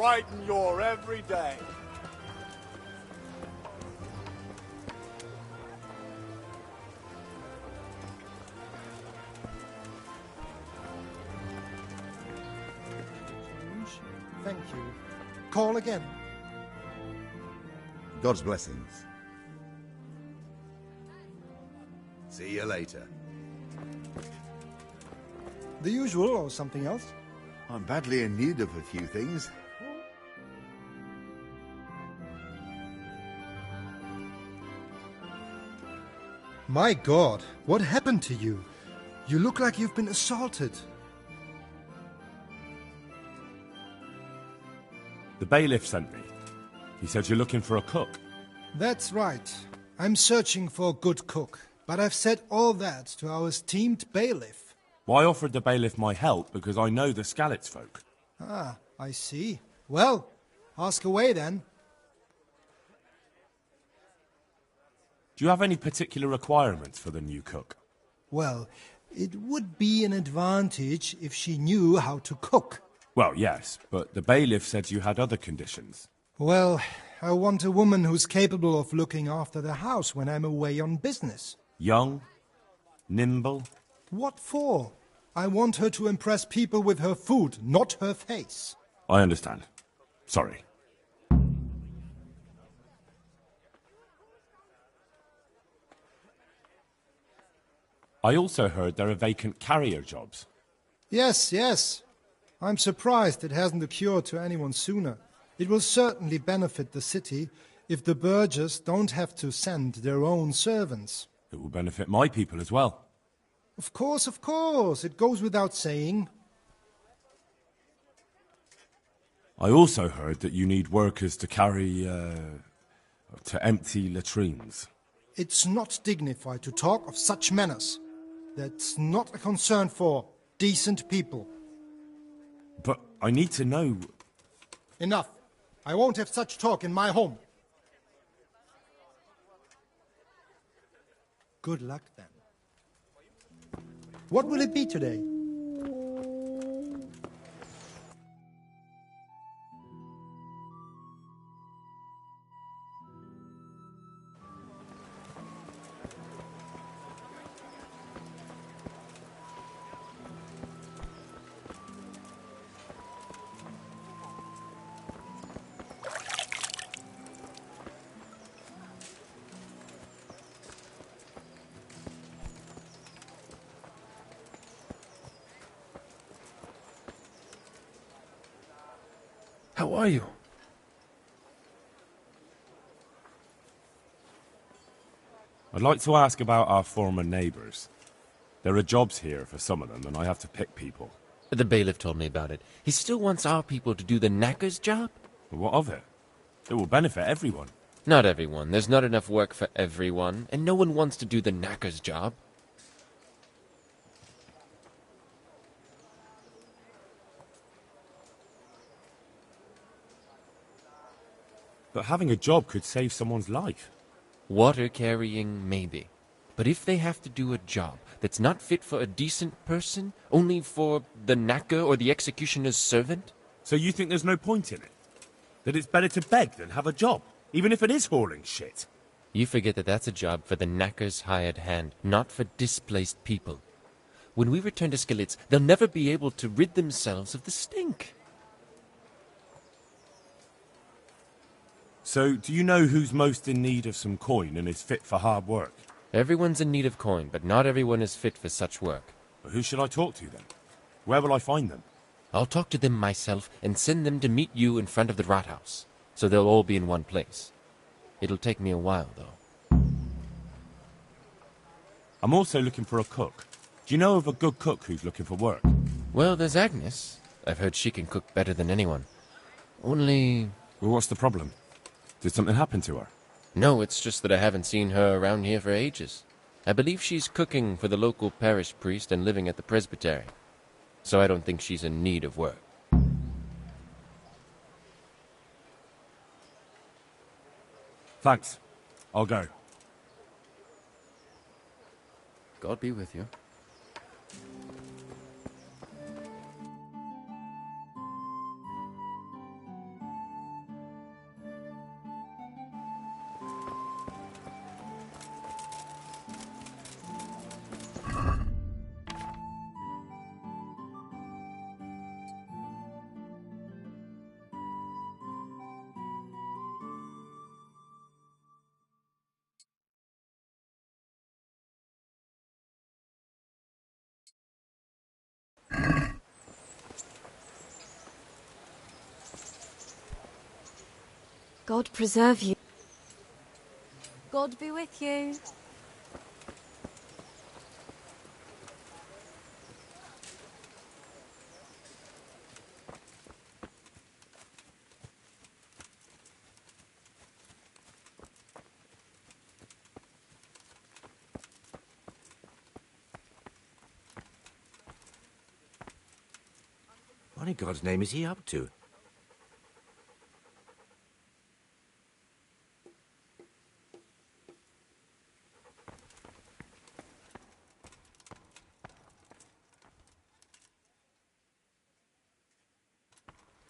brighten your every day. Thank you. Call again. God's blessings. See you later. The usual or something else? I'm badly in need of a few things. My God, what happened to you? You look like you've been assaulted. The bailiff sent me. He said you're looking for a cook. That's right. I'm searching for a good cook. But I've said all that to our esteemed bailiff. Well, I offered the bailiff my help because I know the Skalitz folk. Ah, I see. Well, ask away then. Do you have any particular requirements for the new cook? Well, it would be an advantage if she knew how to cook. Well, yes, but the bailiff said you had other conditions. Well, I want a woman who's capable of looking after the house when I'm away on business. Young? Nimble? What for? I want her to impress people with her food, not her face. I understand. Sorry. I also heard there are vacant carrier jobs. Yes, yes. I'm surprised it hasn't occurred to anyone sooner. It will certainly benefit the city if the burghers don't have to send their own servants. It will benefit my people as well. Of course, of course. It goes without saying. I also heard that you need workers to carry, to empty latrines. It's not dignified to talk of such manners. That's not a concern for decent people. But I need to know... Enough. I won't have such talk in my home. Good luck, then. What will it be today? How are you? I'd like to ask about our former neighbours. There are jobs here for some of them, and I have to pick people. The bailiff told me about it. He still wants our people to do the knacker's job? But what of it? It will benefit everyone. Not everyone. There's not enough work for everyone, and no one wants to do the knacker's job. But having a job could save someone's life. Water carrying, maybe. But if they have to do a job that's not fit for a decent person, only for the knacker or the executioner's servant? So you think there's no point in it? That it's better to beg than have a job, even if it is hauling shit? You forget that that's a job for the knacker's hired hand, not for displaced people. When we return to Skalitz, they'll never be able to rid themselves of the stink. So, do you know who's most in need of some coin and is fit for hard work? Everyone's in need of coin, but not everyone is fit for such work. But who should I talk to then? Where will I find them? I'll talk to them myself and send them to meet you in front of the Rathaus, so they'll all be in one place. It'll take me a while, though. I'm also looking for a cook. Do you know of a good cook who's looking for work? Well, there's Agnes. I've heard she can cook better than anyone. Only... Well, what's the problem? Did something happen to her? No, it's just that I haven't seen her around here for ages. I believe she's cooking for the local parish priest and living at the presbytery. So I don't think she's in need of work. Thanks. I'll go. God be with you. God preserve you. God be with you. What in God's name is he up to?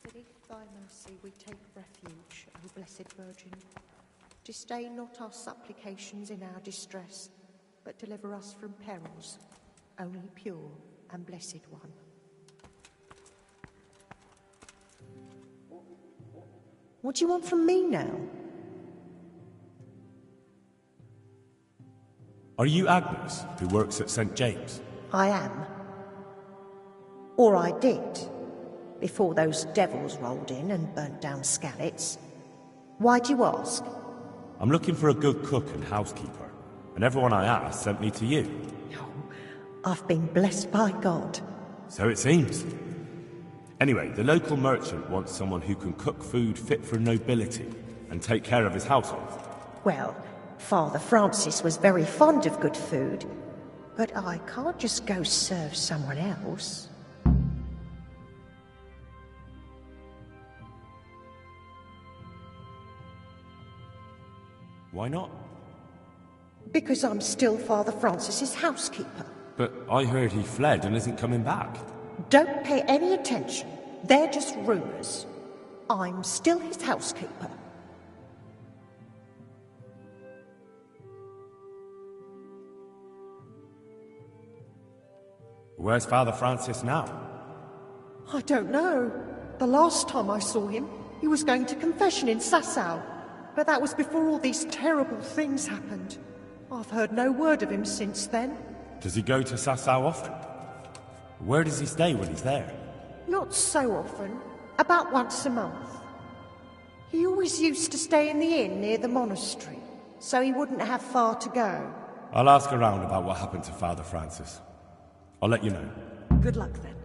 Beneath thy mercy we take refuge, O Blessed Virgin. Disdain not our supplications in our distress, but deliver us from perils, only pure and blessed one. What do you want from me now? Are you Agnes, who works at St. James? I am. Or I did, before those devils rolled in and burnt down Skalitz. Why do you ask? I'm looking for a good cook and housekeeper, and everyone I asked sent me to you. Oh, I've been blessed by God. So it seems. Anyway, the local merchant wants someone who can cook food fit for nobility and take care of his household. Well, Father Francis was very fond of good food, but I can't just go serve someone else. Why not? Because I'm still Father Francis's housekeeper. But I heard he fled and isn't coming back. Don't pay any attention. They're just rumors. I'm still his housekeeper. Where's Father Francis now? I don't know. The last time I saw him, he was going to confession in Sasau. But that was before all these terrible things happened. I've heard no word of him since then. Does he go to Sasau often? Where does he stay when he's there? Not so often. About once a month. He always used to stay in the inn near the monastery, so he wouldn't have far to go. I'll ask around about what happened to Father Francis. I'll let you know. Good luck then.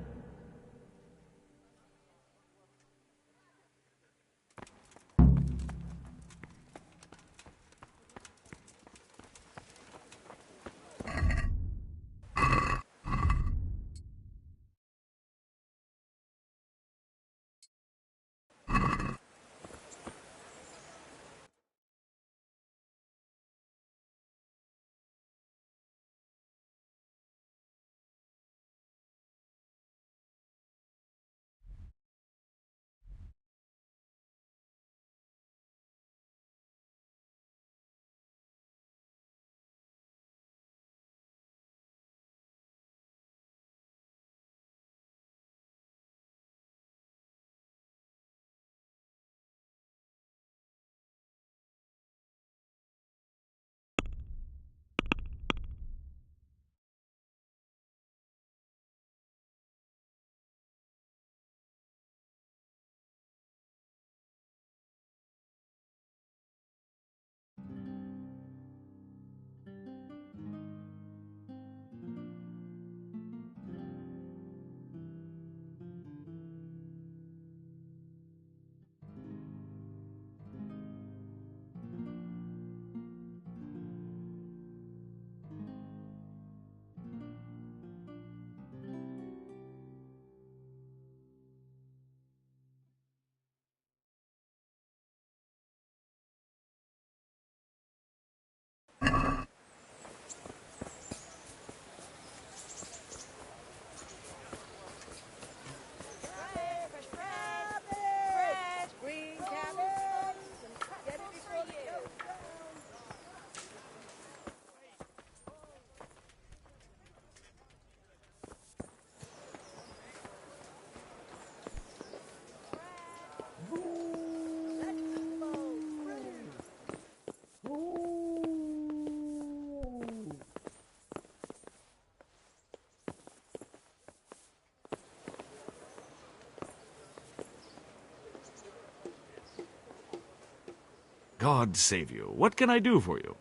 God save you. What can I do for you?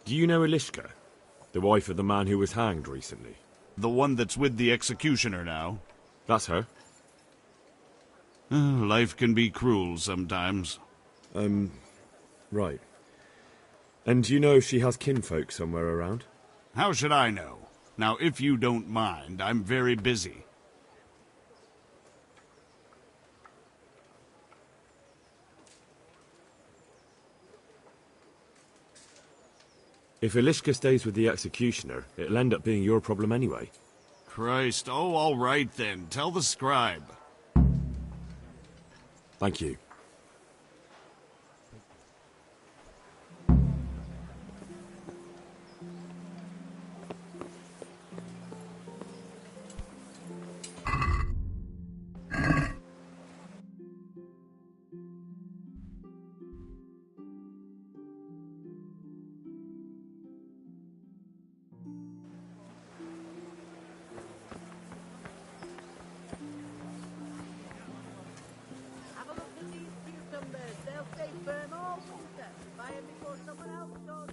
Do you know Elishka, the wife of the man who was hanged recently? The one that's with the executioner now? That's her. Life can be cruel sometimes. Right. And do you know if she has kinfolk somewhere around? How should I know? Now, if you don't mind, I'm very busy. If Elishka stays with the executioner, it'll end up being your problem anyway. Christ, oh, all right then. Tell the scribe. Thank you. Have a look at these cucumbers. They'll stay firm all winter. Buy them before someone else does.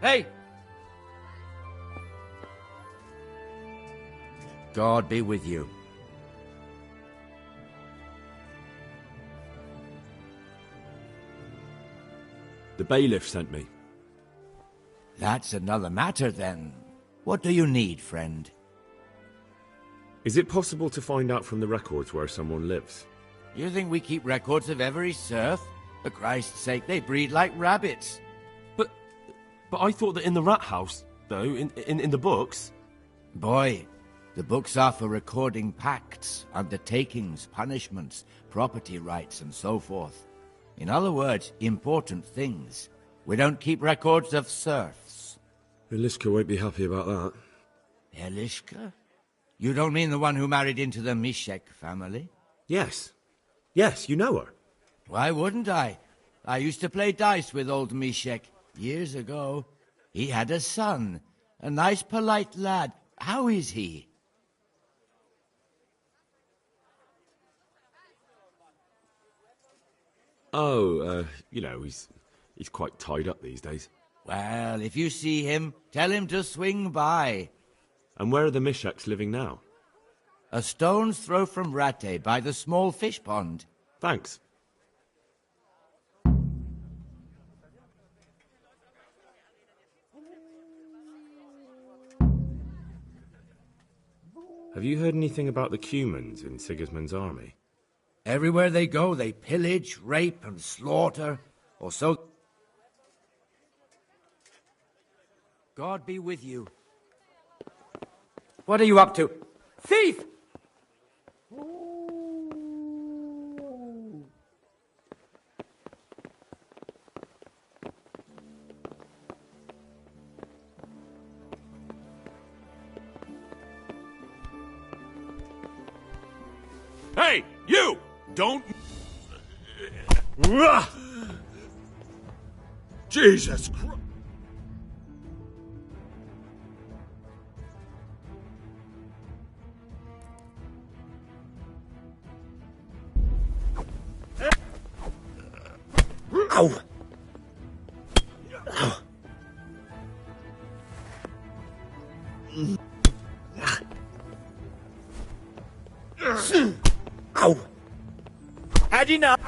Hey! God be with you. The bailiff sent me. That's another matter, then. What do you need, friend? Is it possible to find out from the records where someone lives? You think we keep records of every serf? For Christ's sake, they breed like rabbits. But I thought that in the rat house, though, in the books... Boy, the books are for recording pacts, undertakings, punishments, property rights, and so forth. In other words, important things. We don't keep records of serfs. Elishka won't be happy about that. Elishka? You don't mean the one who married into the Mishek family? Yes. Yes, you know her. Why wouldn't I? I used to play dice with old Mishek years ago. He had a son, a nice polite lad. How is he? Oh, you know, he's quite tied up these days. Well, if you see him, tell him to swing by. And where are the Mishaks living now? A stone's throw from Ratte by the small fish pond. Thanks. Have you heard anything about the Cumans in Sigismund's army? Everywhere they go, they pillage, rape, and slaughter, or so... God be with you. What are you up to? Thief! Hey, you! Don't... Jesus Christ! Ow! Ow! Had enough!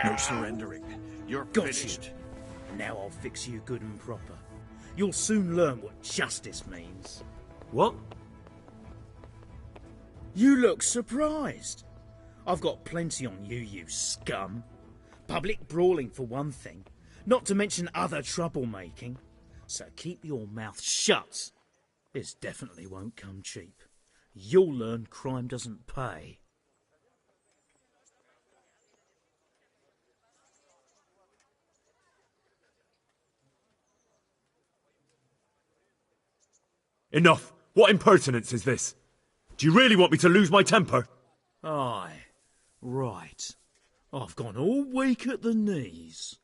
No surrendering. You're Got finished. you. Now I'll fix you good and proper. You'll soon learn what justice means. What? You look surprised. I've got plenty on you, you scum. Public brawling for one thing, not to mention other troublemaking. So keep your mouth shut. This definitely won't come cheap. You'll learn crime doesn't pay. Enough! What impertinence is this? Do you really want me to lose my temper? Aye, right. I've gone all weak at the knees.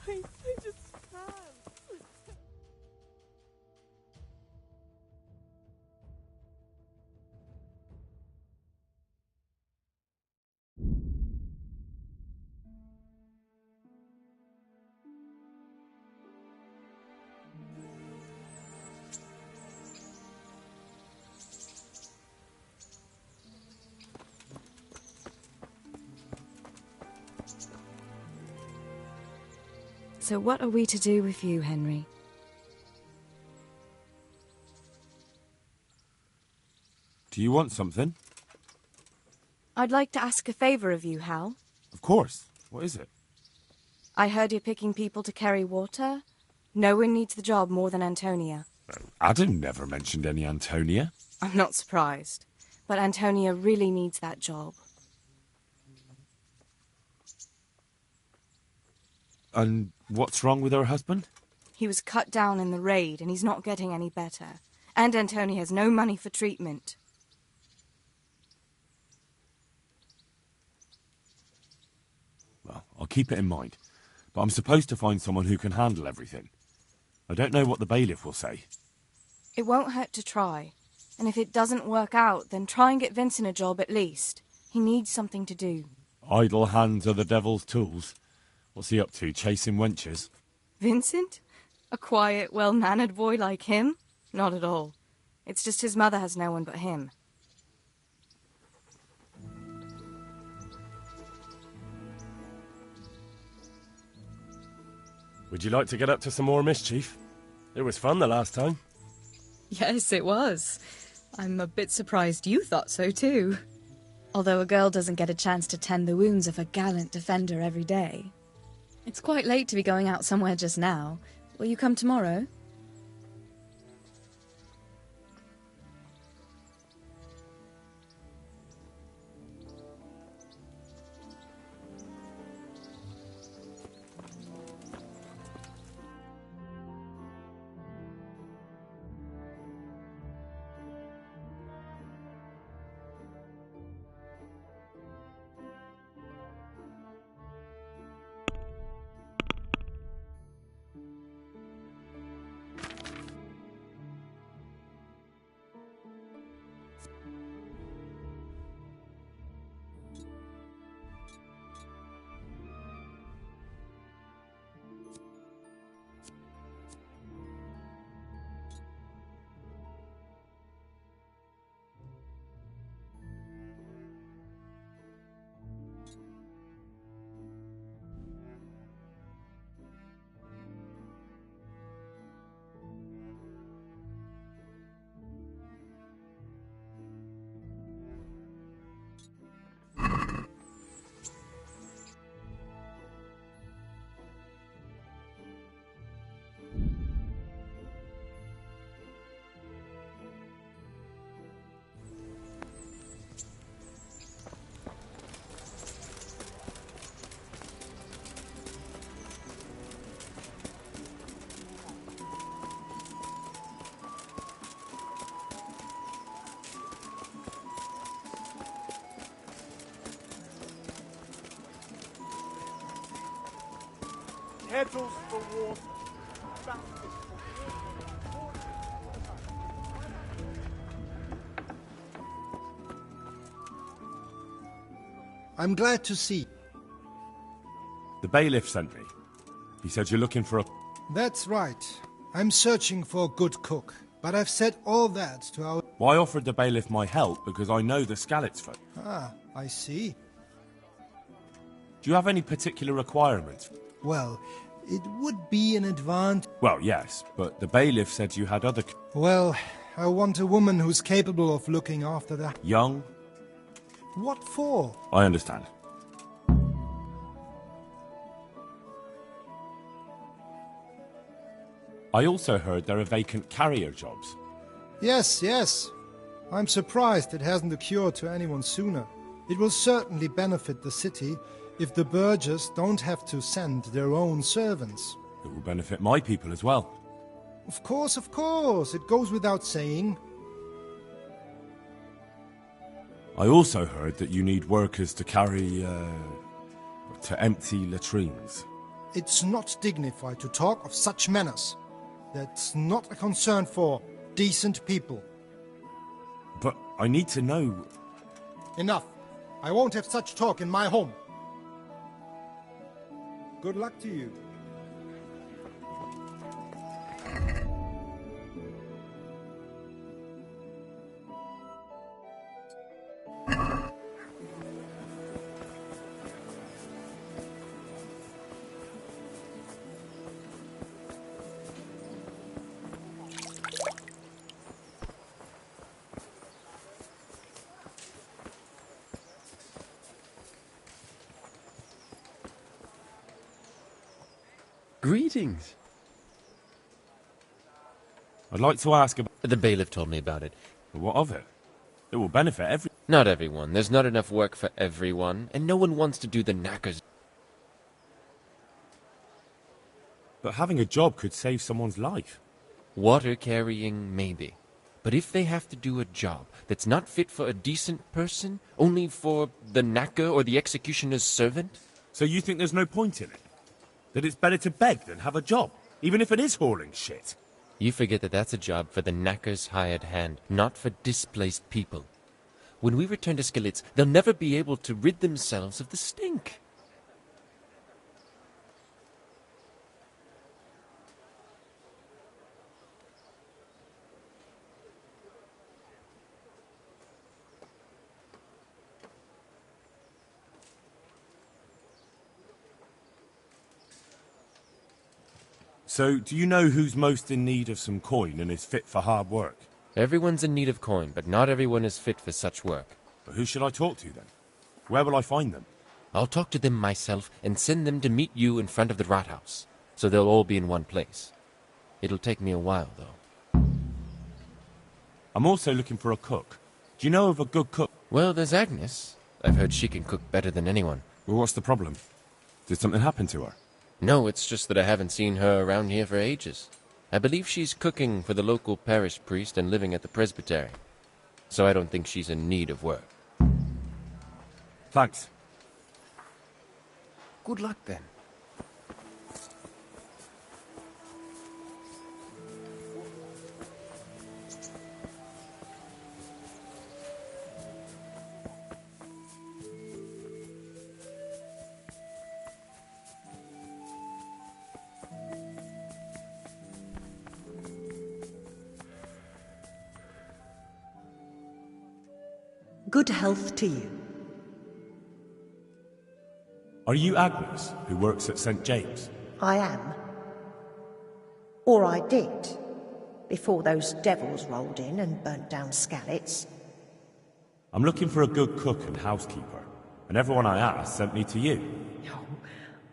I just can't. So what are we to do with you, Henry? Do you want something? I'd like to ask a favour of you, Hal. Of course. What is it? I heard you're picking people to carry water. No one needs the job more than Antonia. Adam never mentioned any Antonia. I'm not surprised. But Antonia really needs that job. And what's wrong with her husband? He was cut down in the raid, and he's not getting any better. And Antonia has no money for treatment. Well, I'll keep it in mind. But I'm supposed to find someone who can handle everything. I don't know what the bailiff will say. It won't hurt to try. And if it doesn't work out, then try and get Vincent a job at least. He needs something to do. Idle hands are the devil's tools. What's he up to, chasing wenches? Vincent? A quiet, well-mannered boy like him? Not at all. It's just his mother has no one but him. Would you like to get up to some more mischief? It was fun the last time. Yes, it was. I'm a bit surprised you thought so too. Although a girl doesn't get a chance to tend the wounds of a gallant defender every day. It's quite late to be going out somewhere just now. Will you come tomorrow? kettles for water, baskets for wood. I'm glad to see. The bailiff sent me. He said you're looking for a... That's right. I'm searching for a good cook, but I've said all that to our... Well, I offered the bailiff my help because I know the Skalitz folk. Ah, I see. Do you have any particular requirements? Well, it would be an advantage... Well, yes, but the bailiff said you had other... Well, I want a woman who's capable of looking after the... Young? What for? I understand. I also heard there are vacant carrier jobs. Yes, yes. I'm surprised it hasn't occurred to anyone sooner. It will certainly benefit the city if the burghers don't have to send their own servants. It will benefit my people as well. Of course, it goes without saying. I also heard that you need workers to carry, to empty latrines. It's not dignified to talk of such manners. That's not a concern for decent people. But I need to know... Enough. I won't have such talk in my home. Good luck to you. Greetings. I'd like to ask about... The bailiff told me about it. What of it? It will benefit every... Not everyone. There's not enough work for everyone, and no one wants to do the knackers. But having a job could save someone's life. Water carrying, maybe. But if they have to do a job that's not fit for a decent person, only for the knacker or the executioner's servant... So you think there's no point in it? That it's better to beg than have a job, even if it is hauling shit? You forget that that's a job for the knacker's hired hand, not for displaced people. When we return to Skalitz, they'll never be able to rid themselves of the stink. So, do you know who's most in need of some coin and is fit for hard work? Everyone's in need of coin, but not everyone is fit for such work. But who should I talk to then? Where will I find them? I'll talk to them myself and send them to meet you in front of the Rathaus, so they'll all be in one place. It'll take me a while, though. I'm also looking for a cook. Do you know of a good cook? Well, there's Agnes. I've heard she can cook better than anyone. Well, what's the problem? Did something happen to her? No, it's just that I haven't seen her around here for ages. I believe she's cooking for the local parish priest and living at the presbytery. So I don't think she's in need of work. Thanks. Good luck, then. Good health to you. Are you Agnes, who works at St. James? I am. Or I did, before those devils rolled in and burnt down Skalitz. I'm looking for a good cook and housekeeper, and everyone I asked sent me to you. Oh,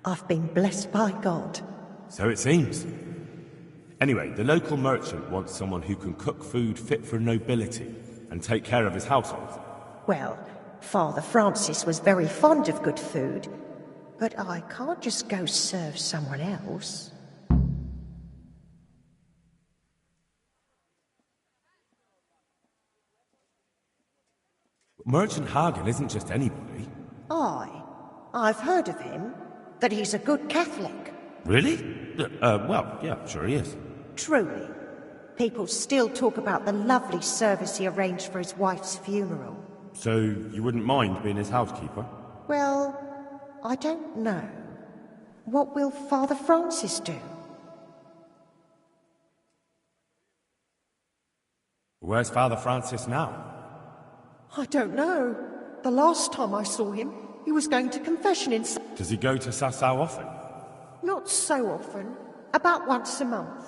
I've been blessed by God. So it seems. Anyway, the local merchant wants someone who can cook food fit for nobility and take care of his household. Well, Father Francis was very fond of good food, but I can't just go serve someone else. Merchant Hagen isn't just anybody. I've heard of him, that he's a good Catholic. Really? Well, yeah, sure he is. Truly. People still talk about the lovely service he arranged for his wife's funeral. So, you wouldn't mind being his housekeeper? Well, I don't know. What will Father Francis do? Where's Father Francis now? I don't know. The last time I saw him, he was going to confession in... Does he go to Sasau often? Not so often. About once a month.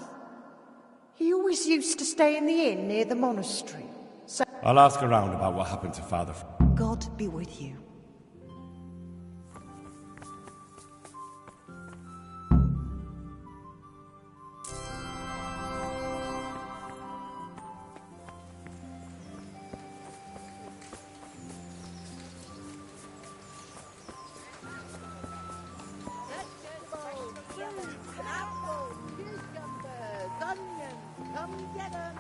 He always used to stay in the inn near the monastery. So... I'll ask around about what happened to Father... God be with you. Vegetables, fruit, apples, cucumbers, onions, come get 'em.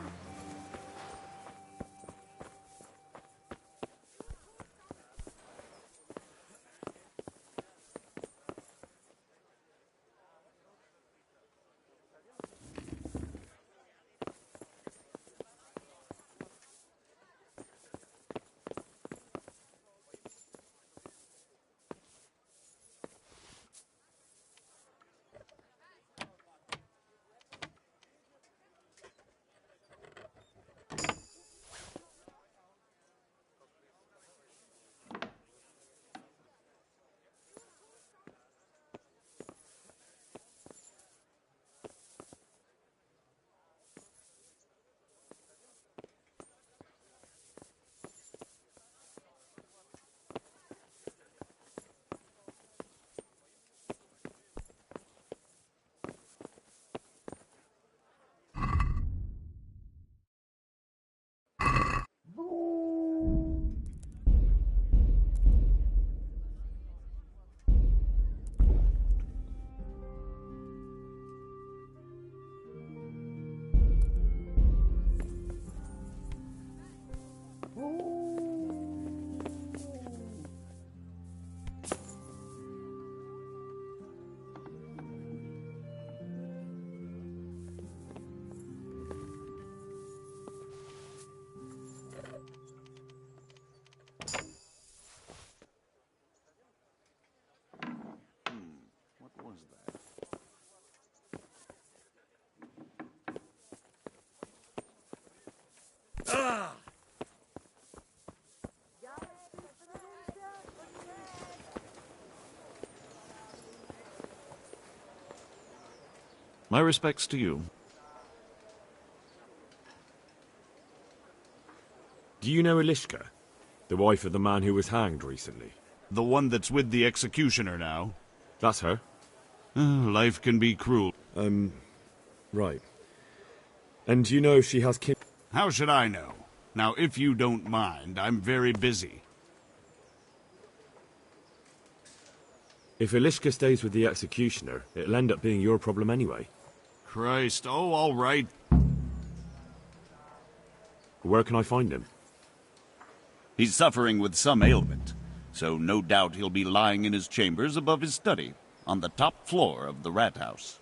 What was that? Ah! My respects to you. Do you know Elishka? The wife of the man who was hanged recently? The one that's with the executioner now? That's her. Life can be cruel. Right. And do you know if she has kin... How should I know? Now, if you don't mind, I'm very busy. If Elishka stays with the executioner, it'll end up being your problem anyway. Christ, oh, all right. Where can I find him? He's suffering with some ailment, so no doubt he'll be lying in his chambers above his study, on the top floor of the rat house.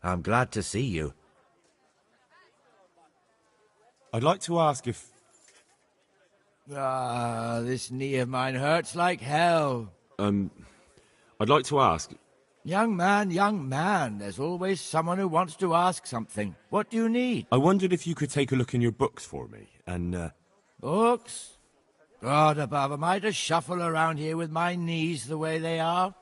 I'm glad to see you. I'd like to ask if... This knee of mine hurts like hell. I'd like to ask... Young man, there's always someone who wants to ask something. What do you need? I wondered if you could take a look in your books for me, and, Books? God above, am I to shuffle around here with my knees the way they are?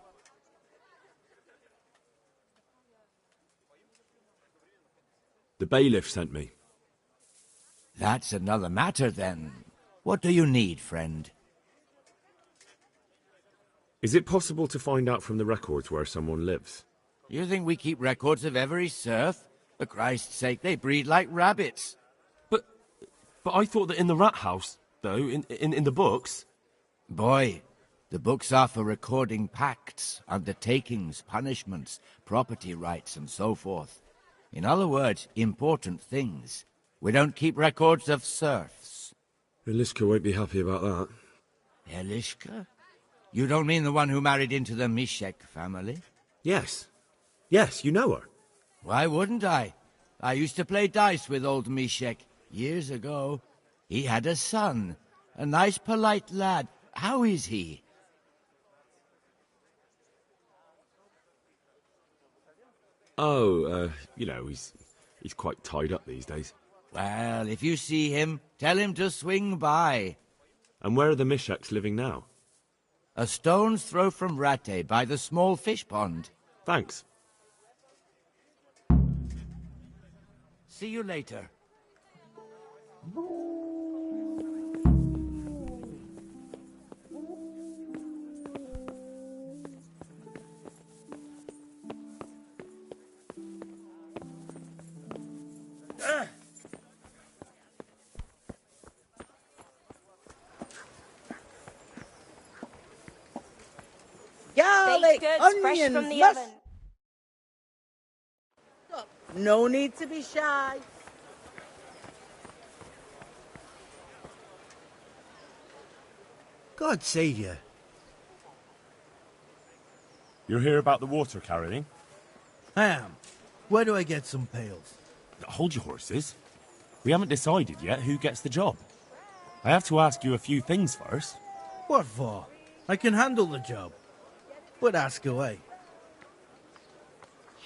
The bailiff sent me. That's another matter, then. What do you need, friend? Is it possible to find out from the records where someone lives? You think we keep records of every serf? For Christ's sake, they breed like rabbits. But I thought that in the rat house, though, in the books... Boy, the books are for recording pacts, undertakings, punishments, property rights, and so forth. In other words, important things. We don't keep records of serfs. Eliska won't be happy about that. Eliska? You don't mean the one who married into the Mishek family? Yes. Yes, you know her. Why wouldn't I? I used to play dice with old Mishek years ago. He had a son, a nice polite lad. How is he? Oh, he's quite tied up these days. Well, if you see him, tell him to swing by. And where are the Misheks living now? A stone's throw from Ratte by the small fish pond. Thanks. See you later. garlic, goods fresh onions, from the mustard. oven. No need to be shy. God save you. You're here about the water carrying? I am. Where do I get some pails? Hold your horses. We haven't decided yet who gets the job. I have to ask you a few things first. What for? I can handle the job. But ask away.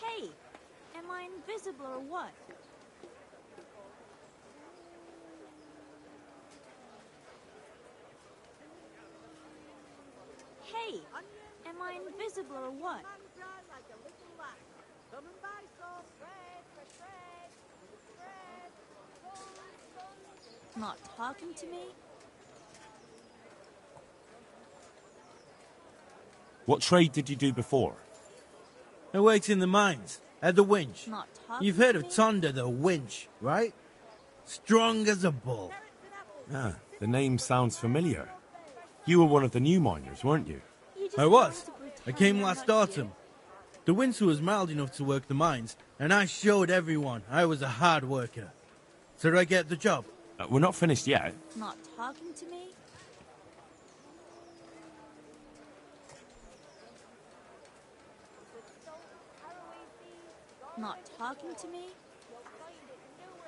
Hey, am I invisible or what? Hey, am I invisible or what? Not talking to me? What trade did you do before? I worked in the mines, at the winch. Not talking You've heard to of me? Thunder the winch, right? Strong as a bull. Ah, the name sounds familiar. You were one of the new miners, weren't you? I was. I came last autumn. The winter was mild enough to work the mines, and I showed everyone I was a hard worker. So did I get the job? We're not finished yet. Not talking to me? Not talking to me?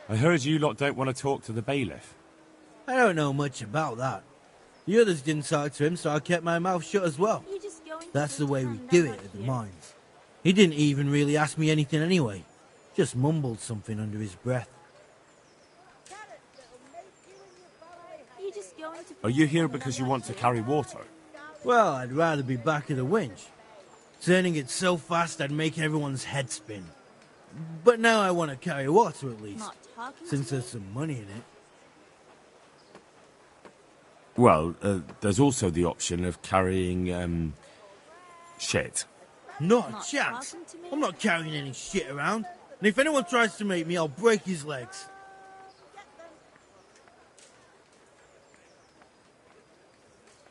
I heard you lot don't want to talk to the bailiff. I don't know much about that. The others didn't talk to him, so I kept my mouth shut as well. You just going to That's the way we pretend do I'm it not at the here? mines. He didn't even really ask me anything anyway. Just mumbled something under his breath. You just going to Are you here pretend because I'm you not want to here? carry water? Well, I'd rather be back at the winch. Turning it so fast I'd make everyone's head spin. But now I want to carry water at least, Not talking since to me? there's some money in it. Well, there's also the option of carrying, shit. Not a Not chance. talking to me? I'm not carrying any shit around. And if anyone tries to make me, I'll break his legs.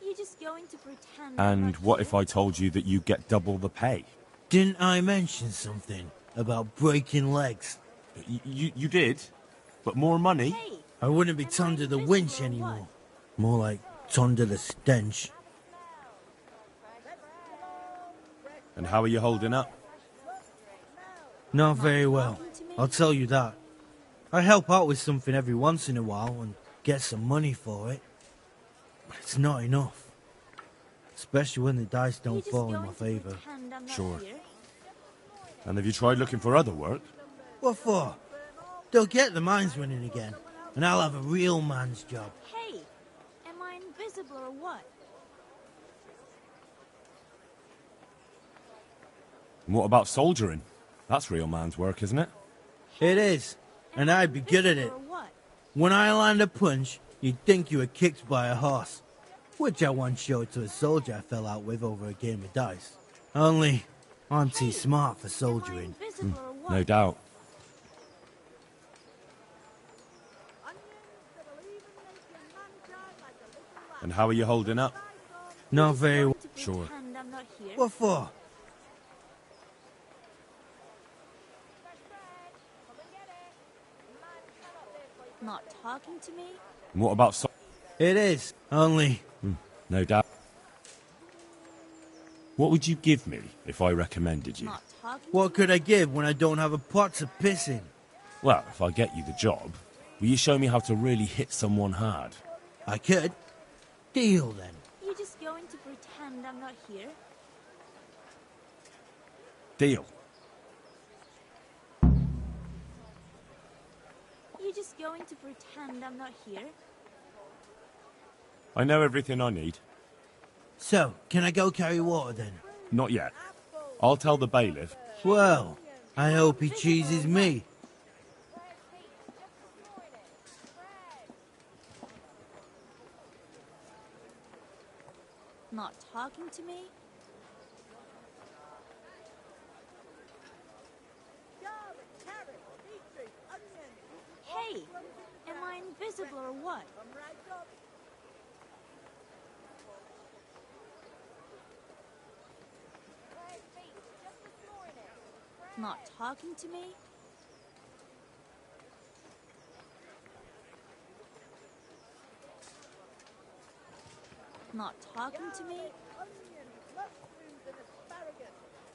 You just going to pretend I'm And not what here? if I told you that you get double the pay? Didn't I mention something about breaking legs? You did, but more money? Hey, I wouldn't be Am I Thunder the invisible winch or anymore. More like Thunder the stench. And how are you holding up? Not very well, I'll tell you that. I help out with something every once in a while and get some money for it. But it's not enough. Especially when the dice you don't just fall in going my to favour. pretend I'm not Sure. here? And have you tried looking for other work? What for? They'll get the mines running again, and I'll have a real man's job. Hey, am I invisible or what? And what about soldiering? That's real man's work, isn't it? It is, and I'd be good at it. Or what? When I land a punch, you'd think you were kicked by a horse. Which I once showed to a soldier I fell out with over a game of dice. Only, I'm too smart for soldiering. Invisible or what? No doubt. And how are you holding up? Not very well. To Sure. pretend I'm not here? What for? Not talking to me? And what about It is, only... No doubt. What would you give me if I recommended you? Not talking What to could I give when I don't have a pot to piss in? Well, if I get you the job, will you show me how to really hit someone hard? I could. Deal then. me? You just going to pretend I'm not here? Deal. You just going to pretend I'm not here? I know everything I need. So, can I go carry water then? Not yet. I'll tell the bailiff. Well, I hope he cheeses me. Not talking to me? Hey, am I invisible or what? Not talking to me? Not talking to me? Onions, mushrooms, and asparagus.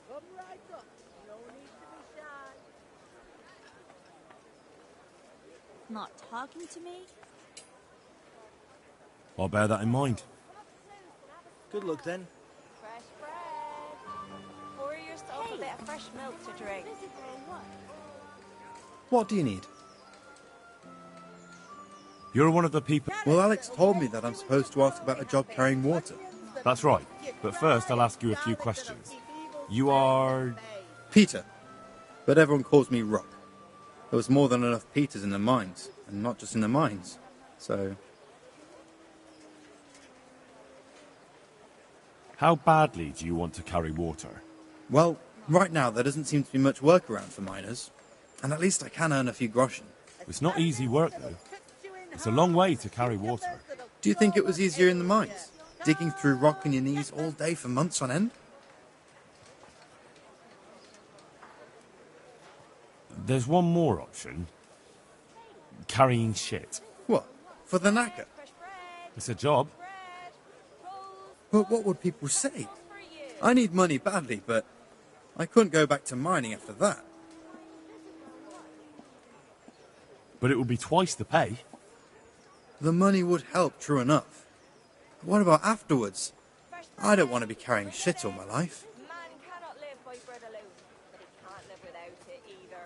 Come right up. No need to be shy. Not talking to me? I'll bear that in mind. Good luck then. Fresh bread. Pour yourself a bit of fresh milk to drink. What do you need? You're one of the people... Well, Alex told me that I'm supposed to ask about a job carrying water. That's right. But first, I'll ask you a few questions. You are... Peter. But everyone calls me Rock. There was more than enough Peters in the mines, and not just in the mines. So... How badly do you want to carry water? Well, right now there doesn't seem to be much work around for miners. And at least I can earn a few groschen. It's not easy work, though. It's a long way to carry water. Do you think it was easier in the mines? Digging through rock on your knees all day for months on end? There's one more option. Carrying shit. What? For the knacker? It's a job. But what would people say? I need money badly, but I couldn't go back to mining after that. But it would be twice the pay. The money would help, true enough. But what about afterwards? I don't want to be carrying shit all my life. Man cannot live by bread alone, but he can't live without it either.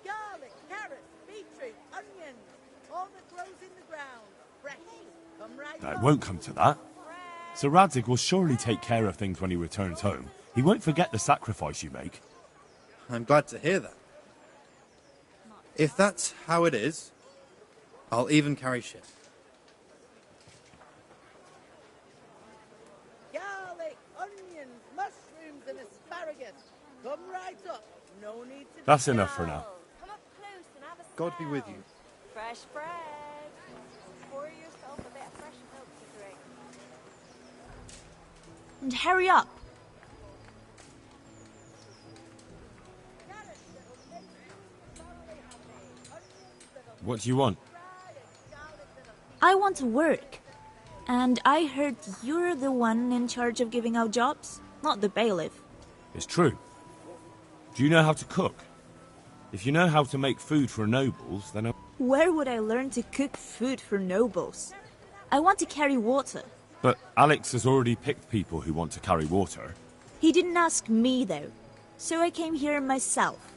Garlic, carrots, beetroot, onions. All that grows in the ground. Fresh. Come right Now, it up. won't come to that. Sir Radzig will surely take care of things when he returns home. He won't forget the sacrifice you make. I'm glad to hear that. If that's how it is, I'll even carry shit. Garlic, onions, mushrooms, and asparagus. Come right up. No need to be That's enough shy. for now. Come up close and have a God be with you. fresh bread. Pour yourself a bit of fresh milk to drink. And hurry up. What do you want? I want to work. And I heard you're the one in charge of giving out jobs, not the bailiff. It's true. Do you know how to cook? If you know how to make food for nobles, then... Where would I learn to cook food for nobles? I want to carry water. But Alex has already picked people who want to carry water. He didn't ask me, though. So I came here myself.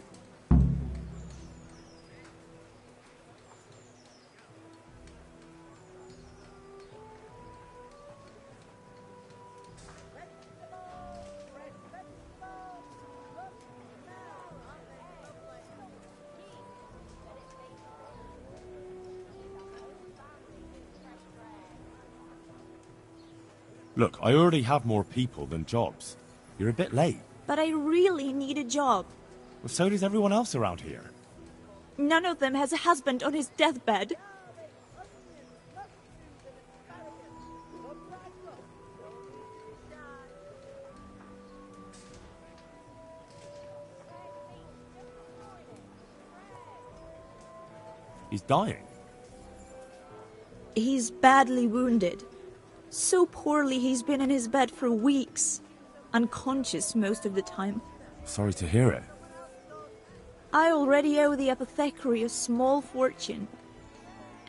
Look, I already have more people than jobs. You're a bit late. But I really need a job. Well, so does everyone else around here. None of them has a husband on his deathbed. He's dying. He's badly wounded. So poorly he's been in his bed for weeks. Unconscious most of the time. Sorry to hear it. I already owe the apothecary a small fortune.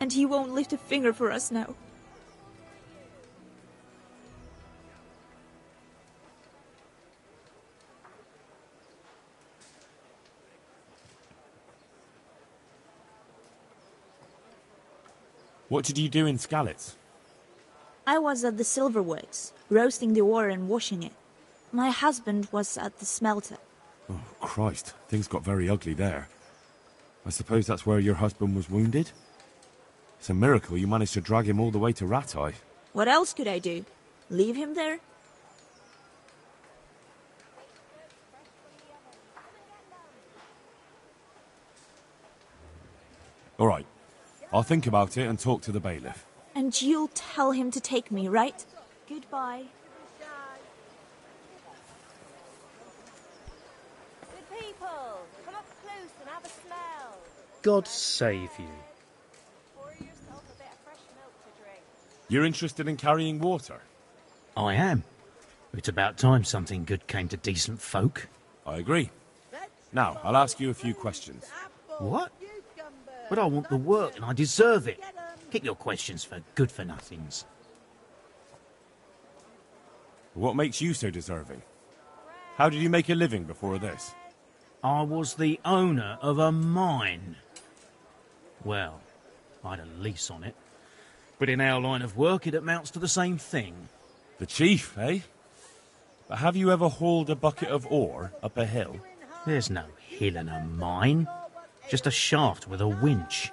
And he won't lift a finger for us now. What did you do in Skalitz? I was at the silverworks, roasting the ore and washing it. My husband was at the smelter. Oh, Christ. Things got very ugly there. I suppose that's where your husband was wounded? It's a miracle you managed to drag him all the way to Rattay. What else could I do? Leave him there? All right. I'll think about it and talk to the bailiff. And you'll tell him to take me, right? Goodbye. Good people, come up close and have a smell. God save you. Pour yourself a bit of fresh milk to drink. You're interested in carrying water? I am. It's about time something good came to decent folk. I agree. Now, I'll ask you a few questions. What? But I want the work and I deserve it. Keep your questions for good-for-nothings. What makes you so deserving? How did you make a living before this? I was the owner of a mine. Well, I had a lease on it. But in our line of work, it amounts to the same thing. The chief, eh? But have you ever hauled a bucket of ore up a hill? There's no hill in a mine. Just a shaft with a winch.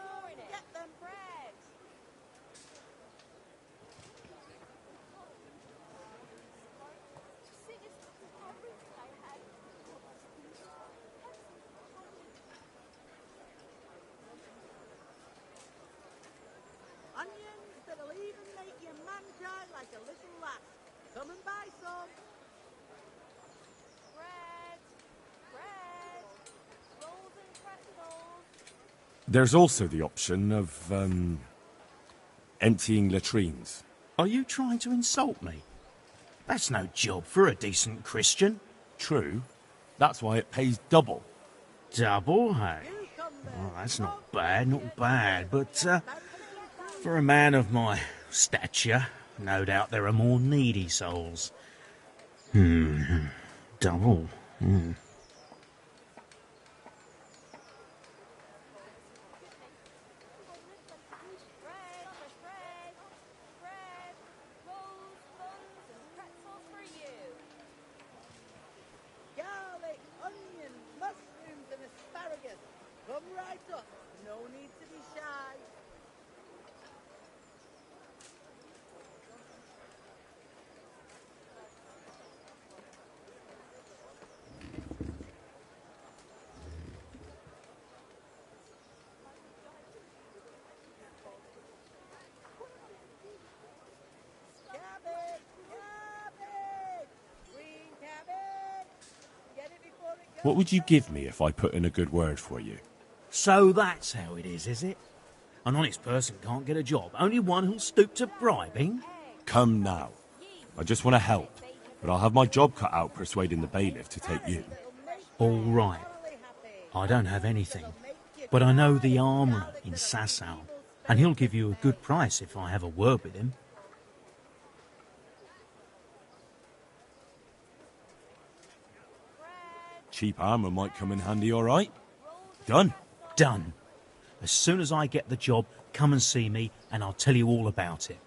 Onions that'll even make your man cry like a little lass. Come and buy some. Bread, rolls and pretzels. There's also the option of, emptying latrines. Are you trying to insult me? That's no job for a decent Christian. True. That's why it pays double. Double, hey? Oh, that's not bad, but for a man of my stature, no doubt there are more needy souls. Double. Garlic, onions, mushrooms and asparagus. Come right up. No need to be shy. Cabbage! Cabbage! Green cabbage! Get it before it goes. What would you give me if I put in a good word for you? So that's how it is it? An honest person can't get a job, only one who'll stoop to bribing? Come now. I just want to help, but I'll have my job cut out persuading the bailiff to take you. All right. I don't have anything, but I know the armourer in Sasau, and he'll give you a good price if I have a word with him. Cheap armour might come in handy, all right? Done. Done. As soon as I get the job, come and see me, and I'll tell you all about it.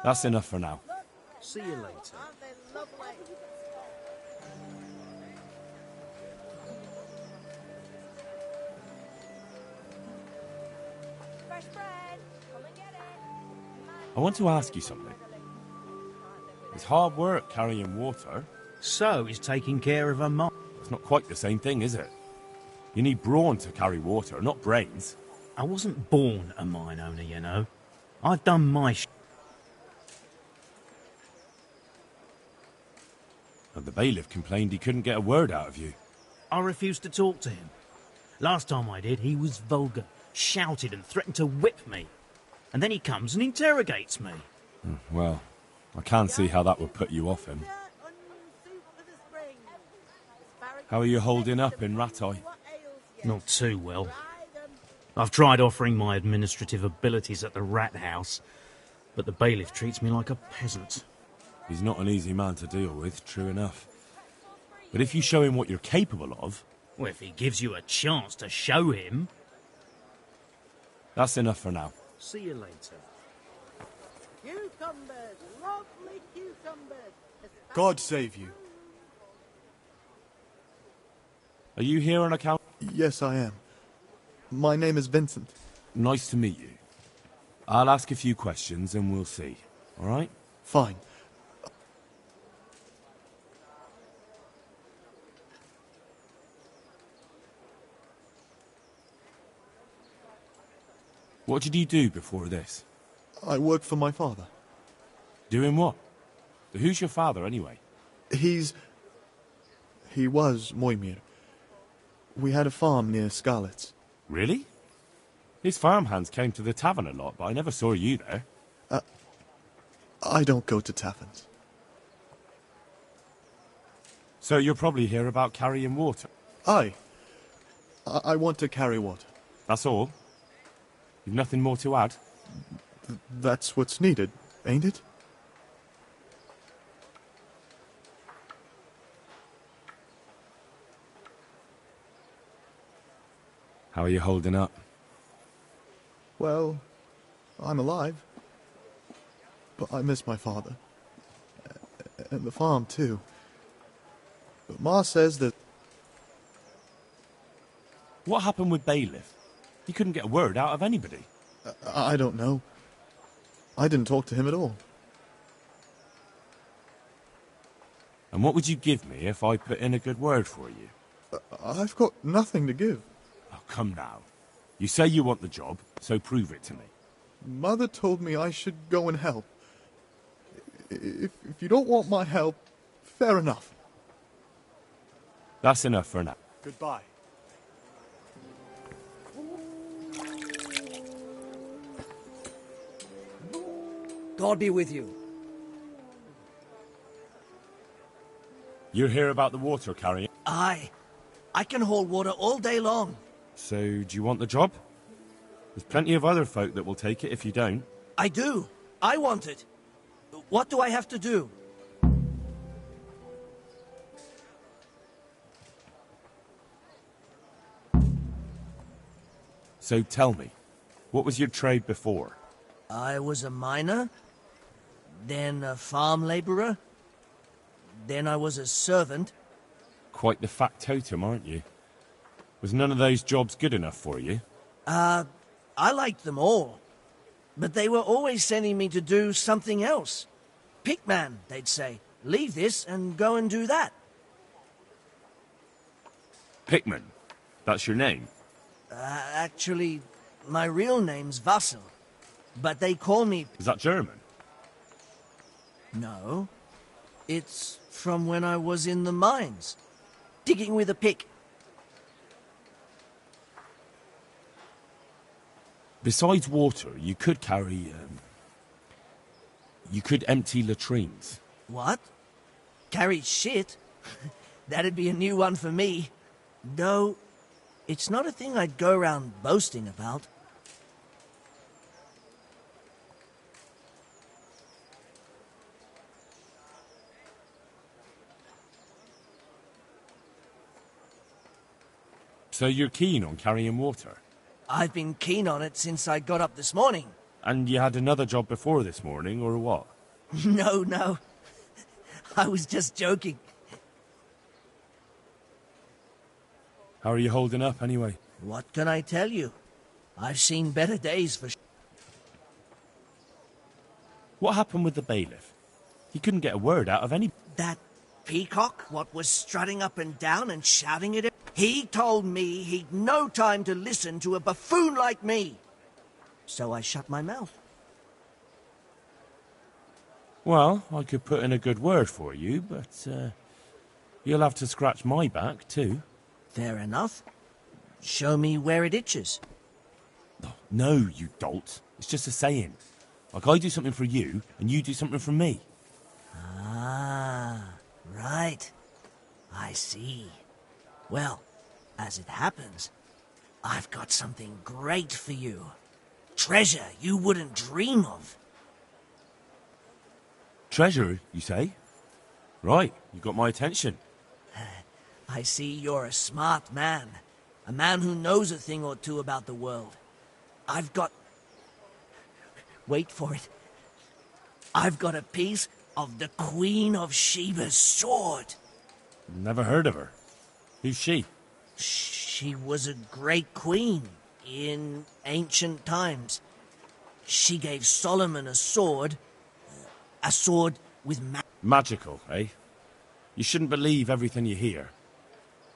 That's enough for now. See you later. Aren't they lovely? Fresh bread, come and get it. I want to ask you something. It's hard work carrying water. So he's taking care of a mine. It's not quite the same thing, is it? You need brawn to carry water, not brains. I wasn't born a mine owner, you know. I've done my And the bailiff complained he couldn't get a word out of you. I refused to talk to him. Last time I did, he was vulgar, shouted and threatened to whip me. And then he comes and interrogates me. Well, I can see how that would put you off him. How are you holding up in Rattay? Not too well. I've tried offering my administrative abilities at the rat house, but the bailiff treats me like a peasant. He's not an easy man to deal with, true enough. But if you show him what you're capable of... Well, if he gives you a chance to show him... That's enough for now. See you later. Cucumbers, lovely cucumbers. God save you. Are you here on account... Yes, I am. My name is Vincent. Nice to meet you. I'll ask a few questions and we'll see, all right? Fine. What did you do before this? I work for my father. Doing what? Who's your father, anyway? He was Moimir. We had a farm near Scarlet's. Really? His farmhands came to the tavern a lot, but I never saw you there. I don't go to taverns. So you're probably here about carrying water? Aye. I want to carry water. That's all? You've nothing more to add? That's what's needed, ain't it? How are you holding up? Well, I'm alive. But I miss my father. And the farm, too. But Ma says that... What happened with Bailiff? He couldn't get a word out of anybody. I don't know. I didn't talk to him at all. And what would you give me if I put in a good word for you? I've got nothing to give. Oh, come now. You say you want the job, so prove it to me. Mother told me I should go and help. If you don't want my help, fair enough. That's enough for now. Goodbye. God be with you. You're here about the water carrying? Aye. I can haul water all day long. So, do you want the job? There's plenty of other folk that will take it if you don't. I do. I want it. What do I have to do? So tell me, what was your trade before? I was a miner, then a farm labourer, then I was a servant. Quite the factotum, aren't you? Was none of those jobs good enough for you? I liked them all. But they were always sending me to do something else. Pickman, they'd say. Leave this and go and do that. Pickman? That's your name? Actually, my real name's Vassal. But they call me... Is that German? No. It's from when I was in the mines. Digging with a pick. Besides water, you could carry, you could empty latrines. What? Carry shit? That'd be a new one for me. Though, it's not a thing I'd go around boasting about. So you're keen on carrying water? I've been keen on it since I got up this morning. And you had another job before this morning, or what? No. I was just joking. How are you holding up, anyway? What can I tell you? I've seen better days for... What happened with the bailiff? He couldn't get a word out of any... That peacock, what was strutting up and down and shouting at him? He told me he'd no time to listen to a buffoon like me. So I shut my mouth. Well, I could put in a good word for you, but you'll have to scratch my back, too. Fair enough. Show me where it itches. No, you dolt. It's just a saying. Like I do something for you, and you do something for me. Ah, right. I see. Well, as it happens, I've got something great for you. Treasure you wouldn't dream of. Treasure, you say? Right, you got my attention. I see you're a smart man. A man who knows a thing or two about the world. I've got... Wait for it. I've got a piece of the Queen of Sheba's sword. Never heard of her. Who's she? She was a great queen in ancient times. She gave Solomon a sword with magical, eh? You shouldn't believe everything you hear.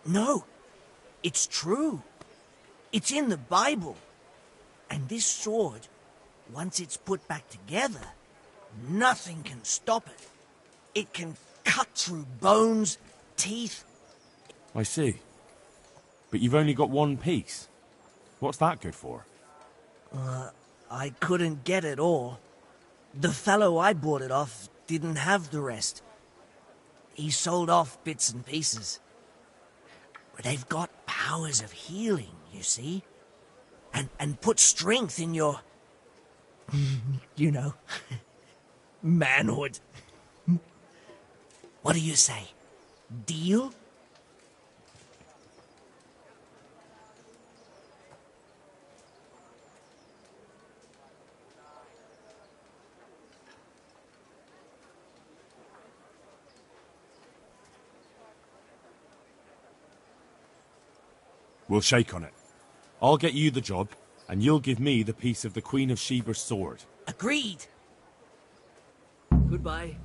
No, it's true. It's in the Bible. And this sword, once it's put back together, nothing can stop it. It can cut through bones, teeth. I see. But you've only got one piece. What's that good for? I couldn't get it all. The fellow I bought it off didn't have the rest. He sold off bits and pieces. But they've got powers of healing, you see? And put strength in your... you know... manhood. What do you say? Deal? We'll shake on it. I'll get you the job, and you'll give me the piece of the Queen of Sheba's sword. Agreed. Goodbye.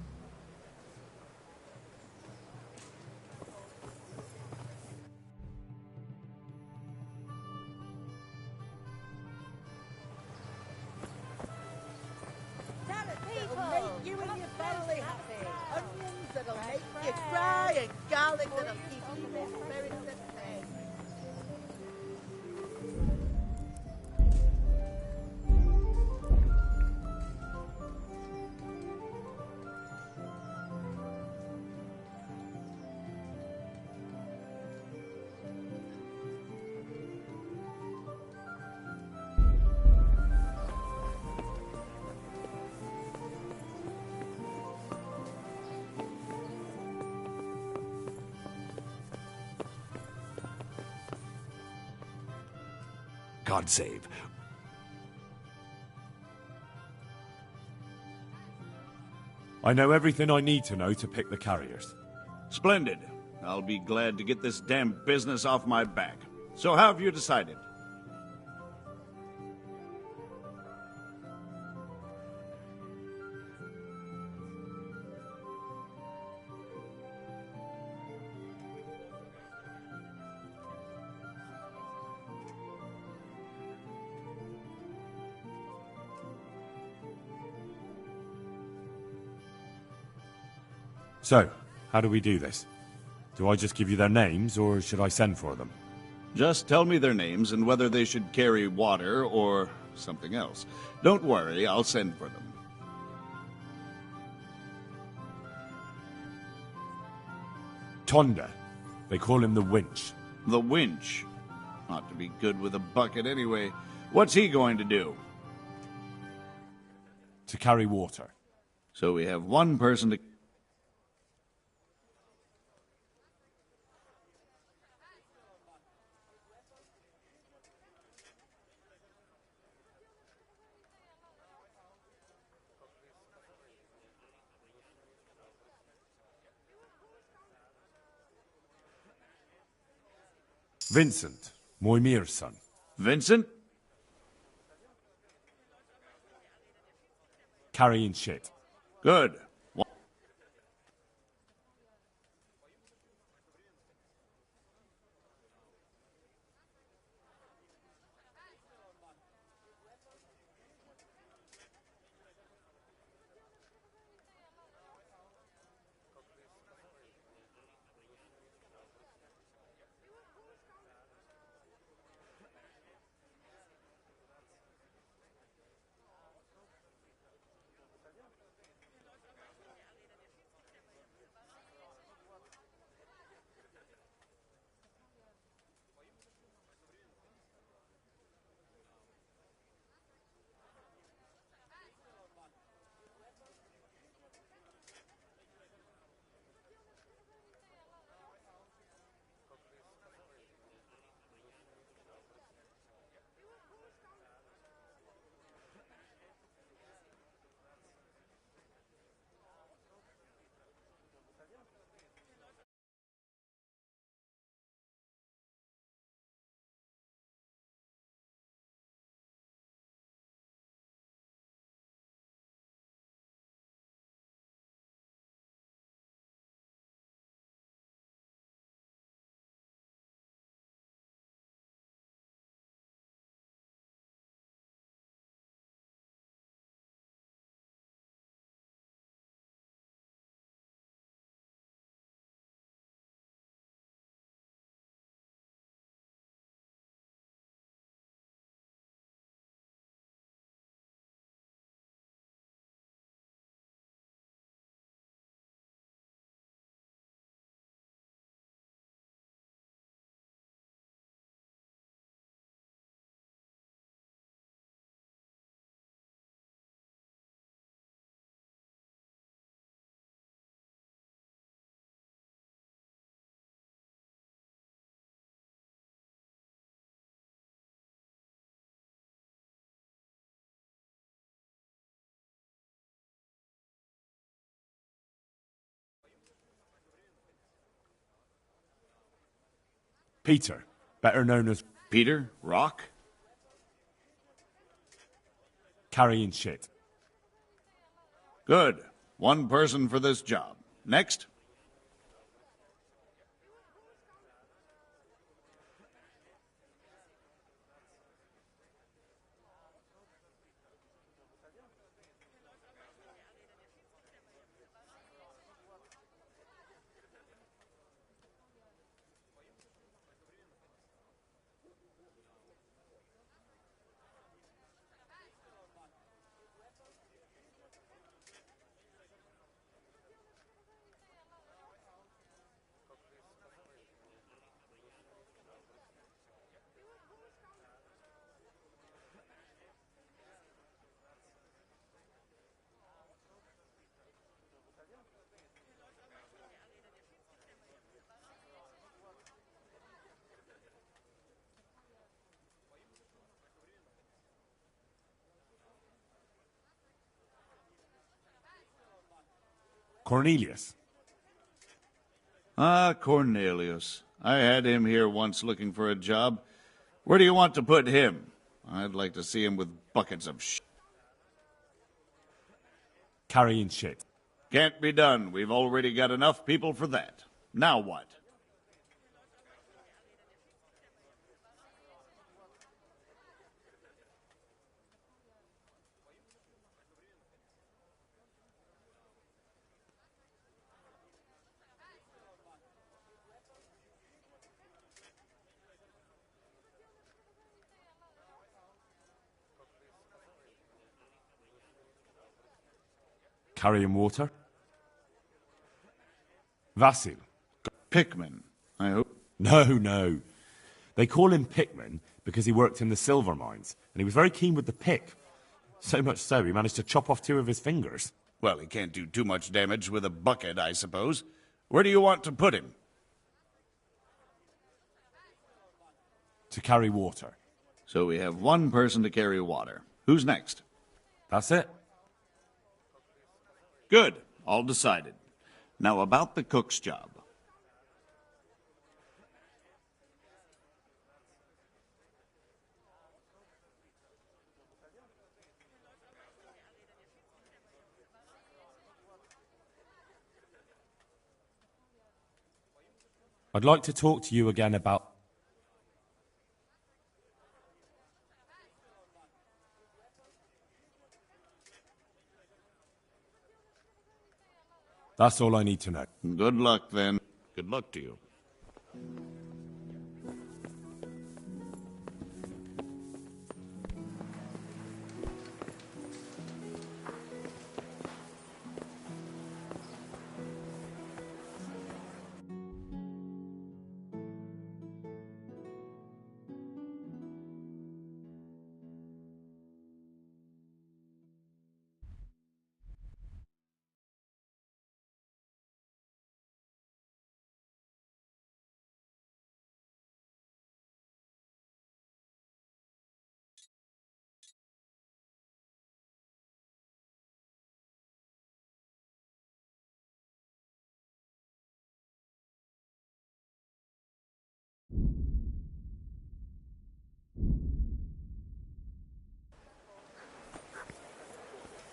That'll make you and your family happy. Onions that'll make you cry, and garlic that'll keep you in the spirits of May. God save. I know everything I need to know to pick the carriers. Splendid. I'll be glad to get this damn business off my back. So how have you decided? So, how do we do this? Do I just give you their names, or should I send for them? Just tell me their names and whether they should carry water or something else. Don't worry, I'll send for them. Tonda. They call him the Winch. The Winch? Ought to be good with a bucket anyway. What's he going to do? To carry water. So we have one person to... Vincent, Moimir's son. Vincent? Carrying shit. Good. Peter, better known as Peter? Rock? carrying shit. Good. One person for this job. Next. Cornelius. Ah, Cornelius. I had him here once looking for a job. Where do you want to put him? I'd like to see him with buckets of carrying shit. Can't be done. We've already got enough people for that. Now what? Carrying water. Vasil. Pickman, I hope. No. They call him Pickman because he worked in the silver mines, and he was very keen with the pick. So much so, he managed to chop off 2 of his fingers. Well, he can't do too much damage with a bucket, I suppose. Where do you want to put him? To carry water. So we have one person to carry water. Who's next? That's it. Good. All decided. Now about the cook's job. I'd like to talk to you again about... That's all I need to know. Good luck, then. Good luck to you.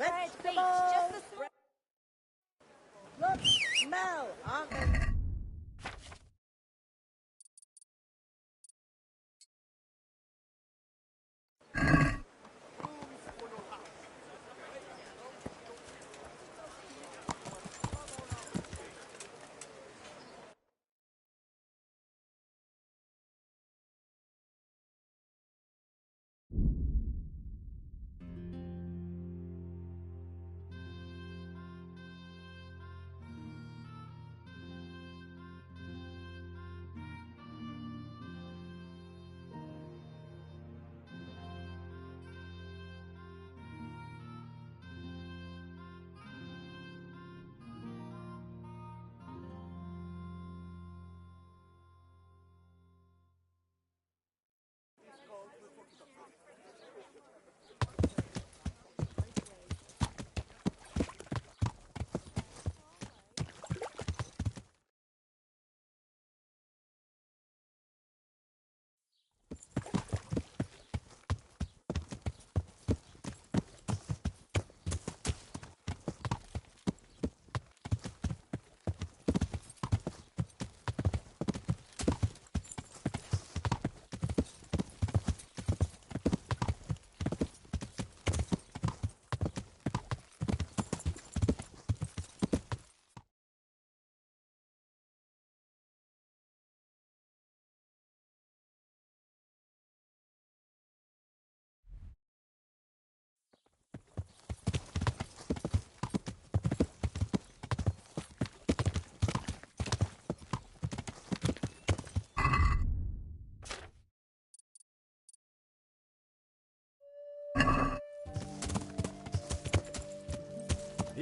Vegetables! Look, smell,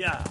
Yeah.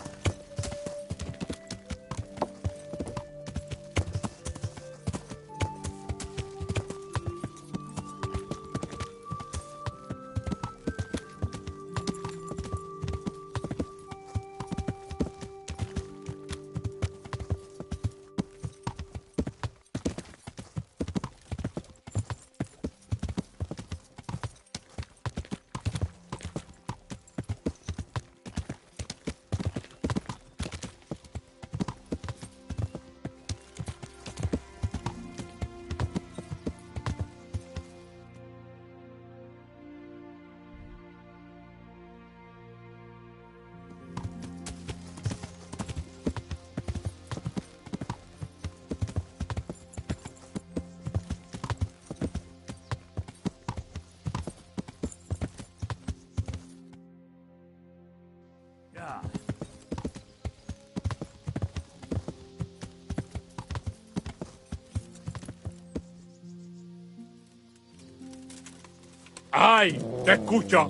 Állj, te kutya!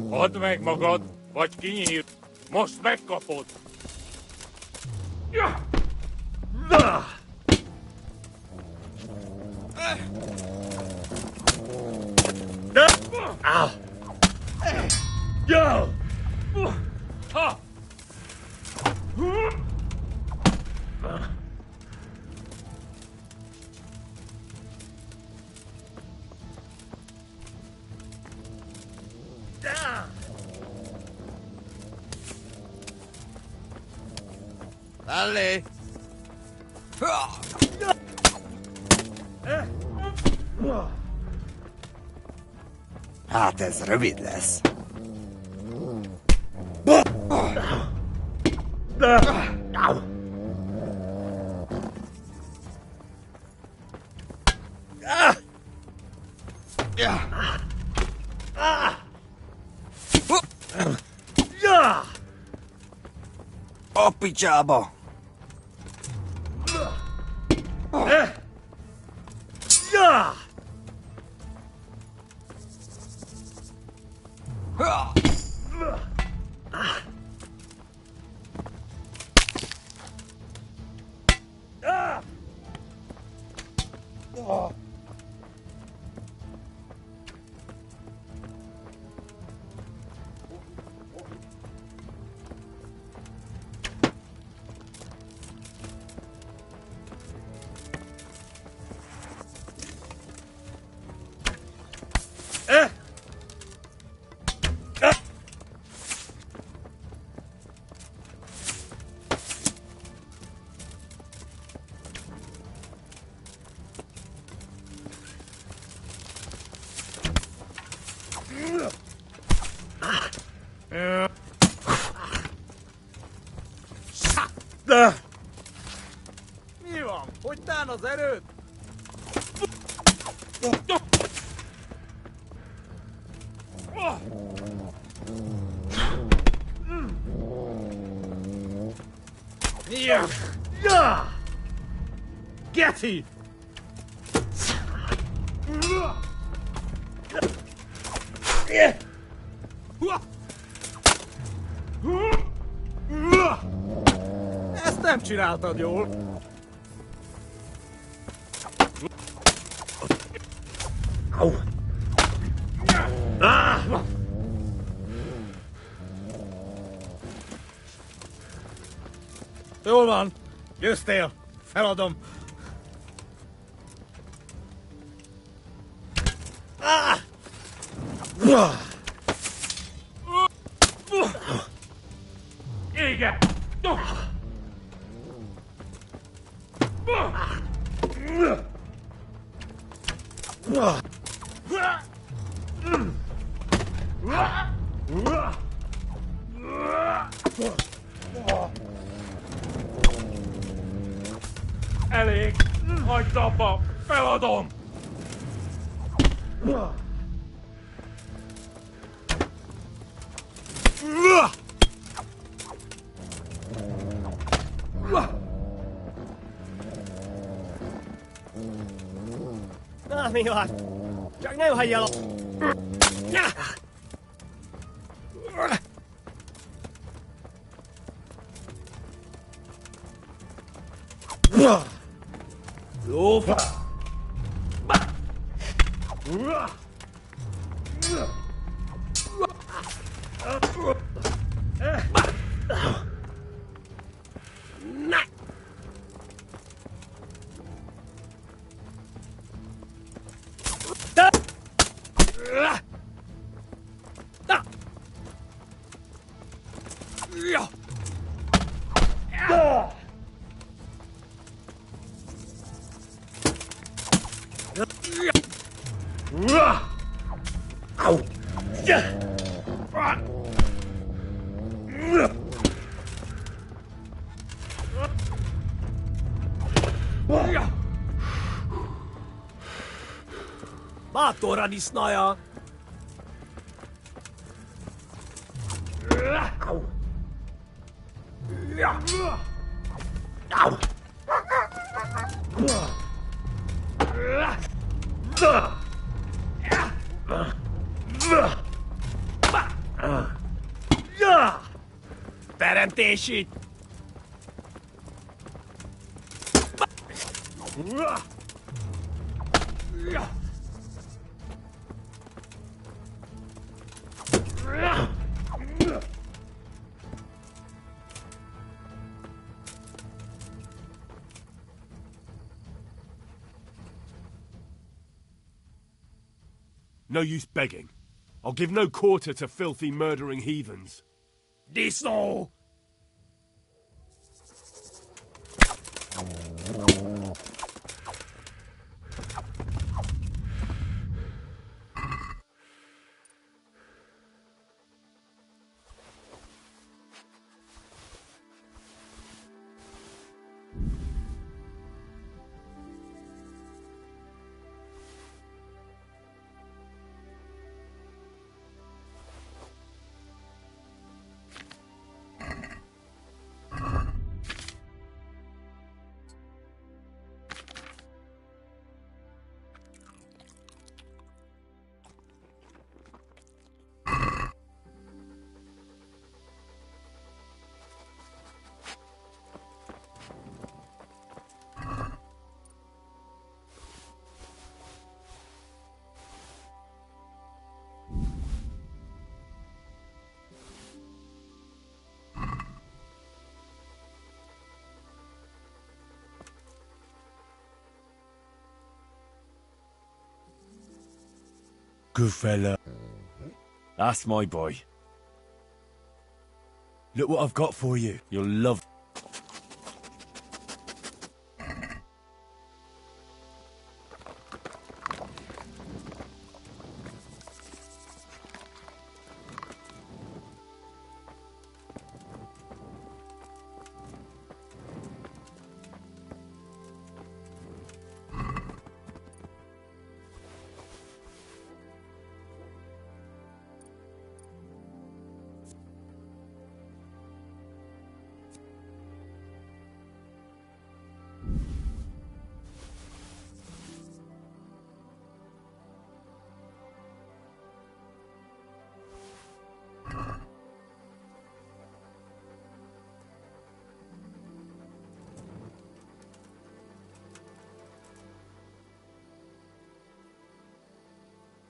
Add meg magad, vagy kinyír. Most megkapod. Ja! Na! De! Au! Ja! Ha! Ellie! Hát ez rövid lesz. A picsába! Ja! Mi van? Hogy tán az erőd? Ja! Ja! Getty! Ezt nem csináltad jól. Au. Ah! Jól van, győztél, feladom. Ah! Igen! Elég! Hagyd abba! Feladom! Na, mi van? Csak nem hagyjál a... over. Maatora Nisnaya. Parentesit. No use begging. I'll give no quarter to filthy, murdering heathens. Diso. Good fella. That's my boy. Look what I've got for you. You'll love.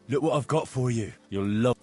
Look what I've got for you. You'll love.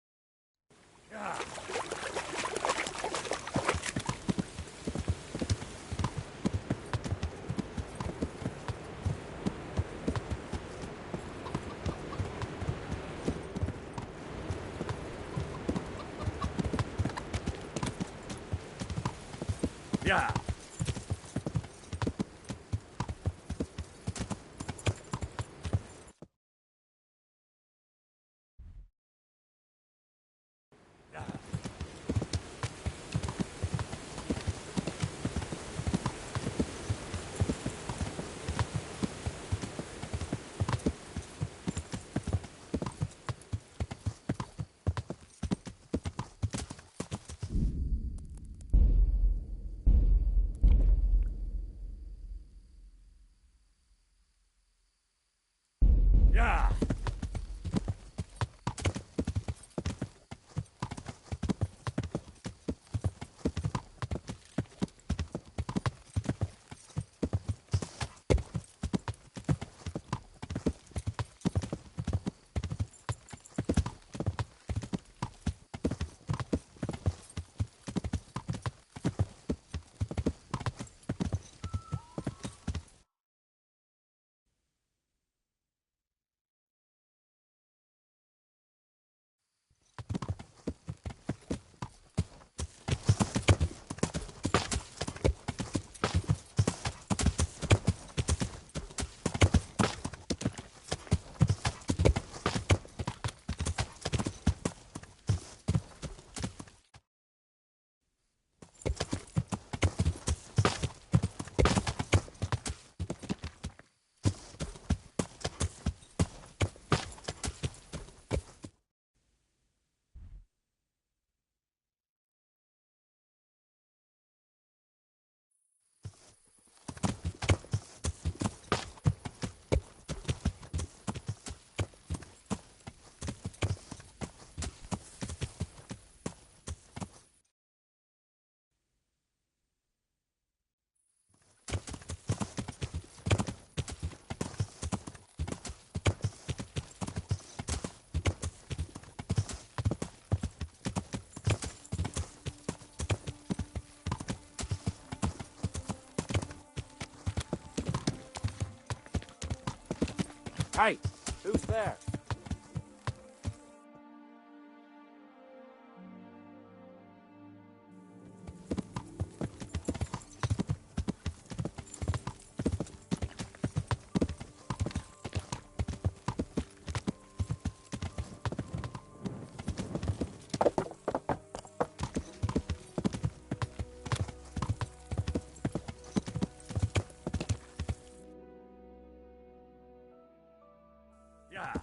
Yeah. Hey, who's there? Yeah.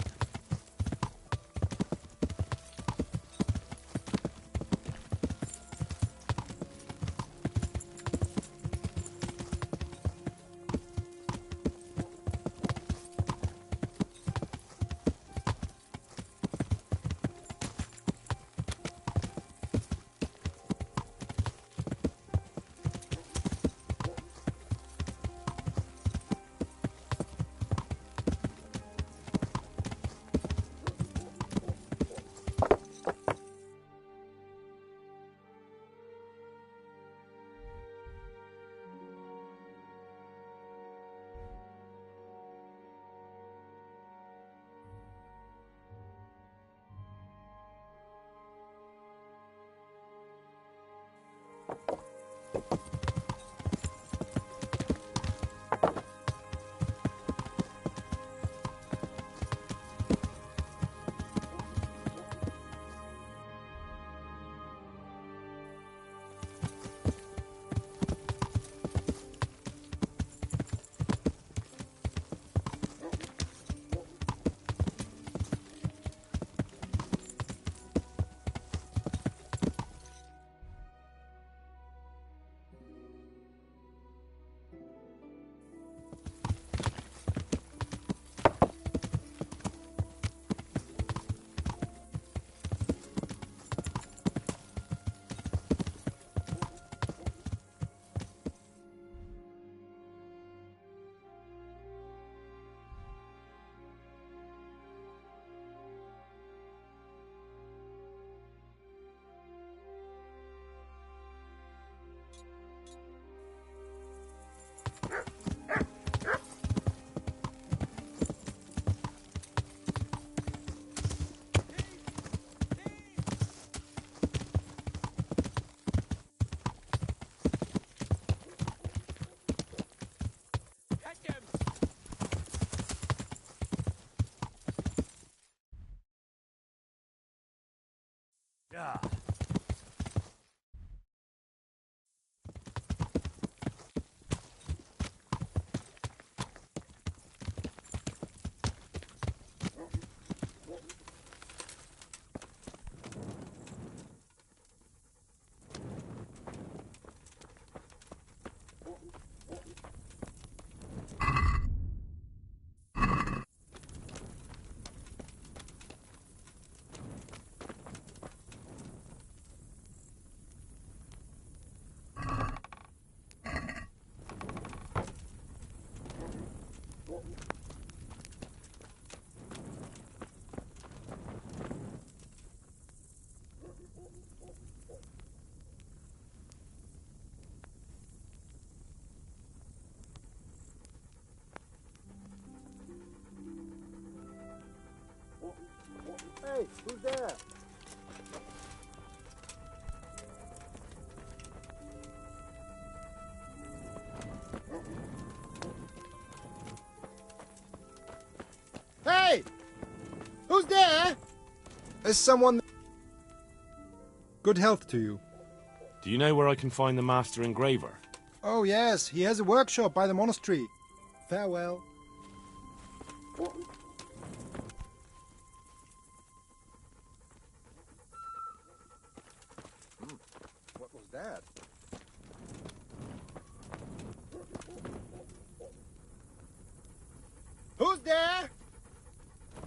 Yeah. Hey, who's there? Hey! Who's there? Is someone... Good health to you. Do you know where I can find the master engraver? Oh, yes, he has a workshop by the monastery. Farewell. What was that? Who's there?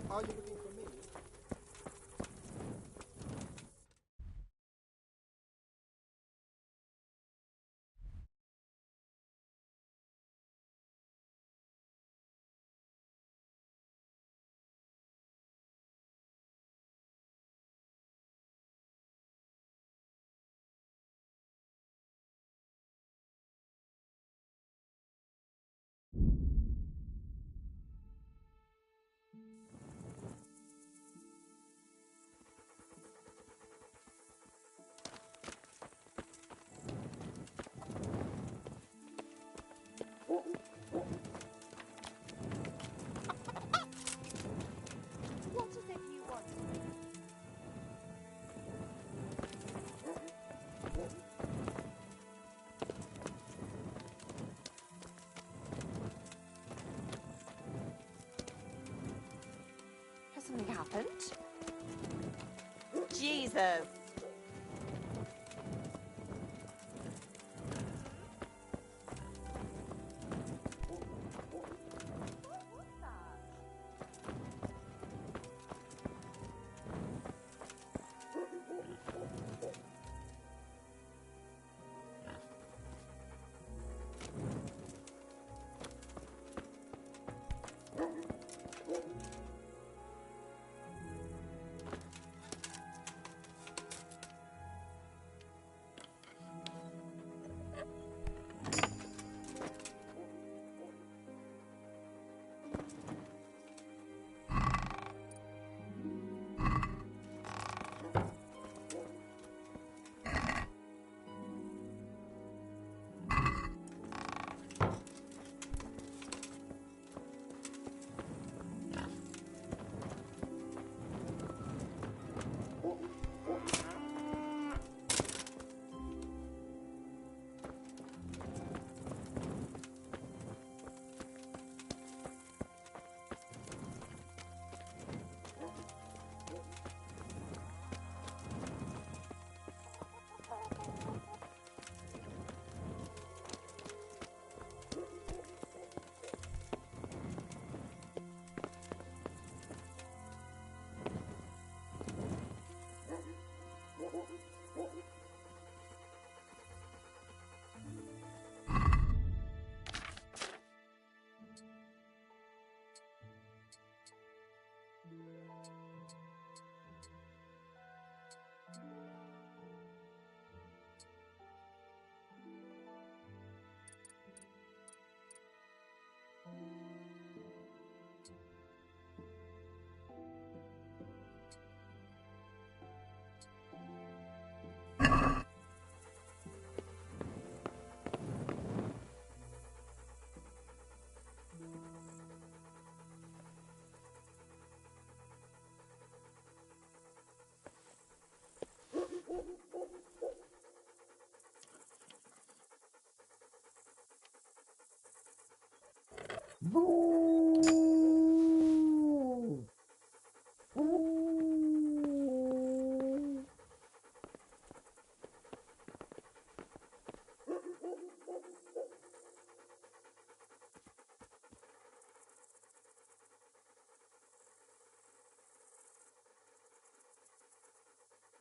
Are you looking for me? traitors!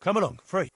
Come along, free.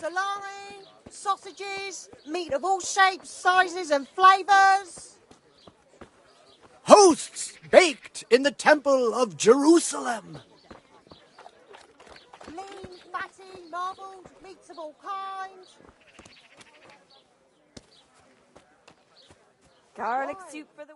salami, sausages, meat of all shapes, sizes and flavours. Hosts baked in the Temple of Jerusalem. Lean, fatty, marbled, meats of all kinds. Garlic soup for the...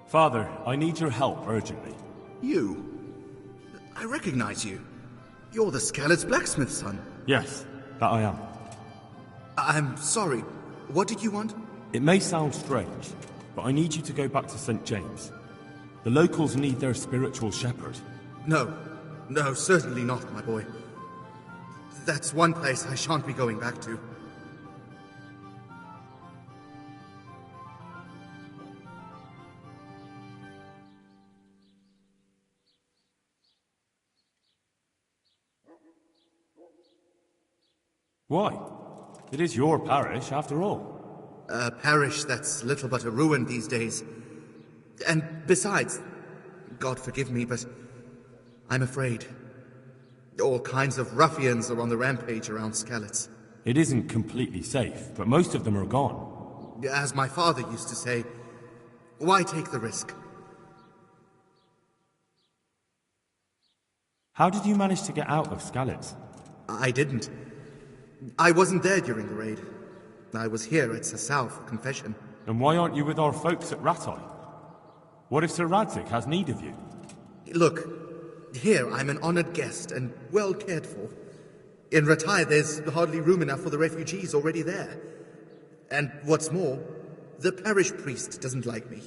Father, I need your help urgently. You? I recognize you. You're the Scarlet's blacksmith's son. Yes, that I am. I'm sorry. What did you want? It may sound strange, but I need you to go back to St. James. The locals need their spiritual shepherd. No, certainly not, my boy. That's one place I shan't be going back to. Why? It is your parish, after all. A parish that's little but a ruin these days. And besides, God forgive me, but I'm afraid. All kinds of ruffians are on the rampage around Skalitz. It isn't completely safe, but most of them are gone. As my father used to say, why take the risk? How did you manage to get out of Skalitz? I didn't. I wasn't there during the raid. I was here at Sasau for confession. And why aren't you with our folks at Rattay? What if Sir Radzig has need of you? Look, here I'm an honored guest and well cared for. In Rattay there's hardly room enough for the refugees already there. And what's more, the parish priest doesn't like me.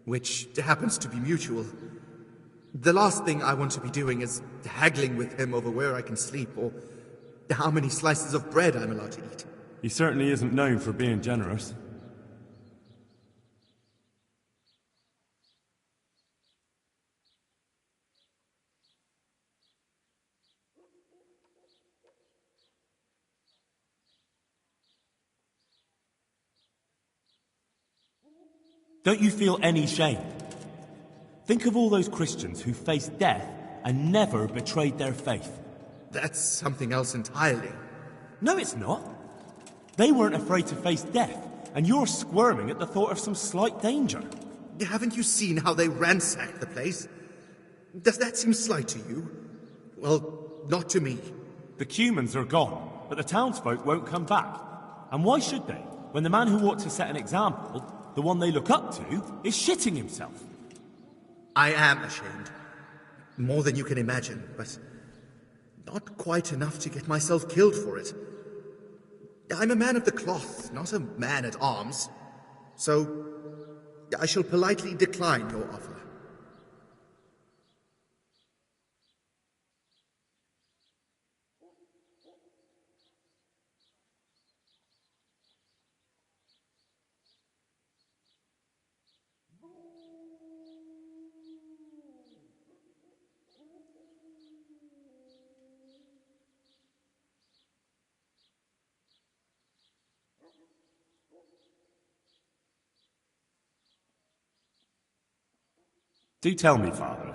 Which happens to be mutual. The last thing I want to be doing is haggling with him over where I can sleep or how many slices of bread I'm allowed to eat. He certainly isn't known for being generous. Don't you feel any shame? Think of all those Christians who faced death and never betrayed their faith. That's something else entirely. No, it's not. They weren't afraid to face death, and you're squirming at the thought of some slight danger. Haven't you seen how they ransacked the place? Does that seem slight to you? Well, not to me. The Cumans are gone, but the townsfolk won't come back. And why should they, when the man who ought to set an example, the one they look up to, is shitting himself? I am ashamed. More than you can imagine, but not quite enough to get myself killed for it. I'm a man of the cloth, not a man at arms. So, I shall politely decline your offer. Do tell me, Father,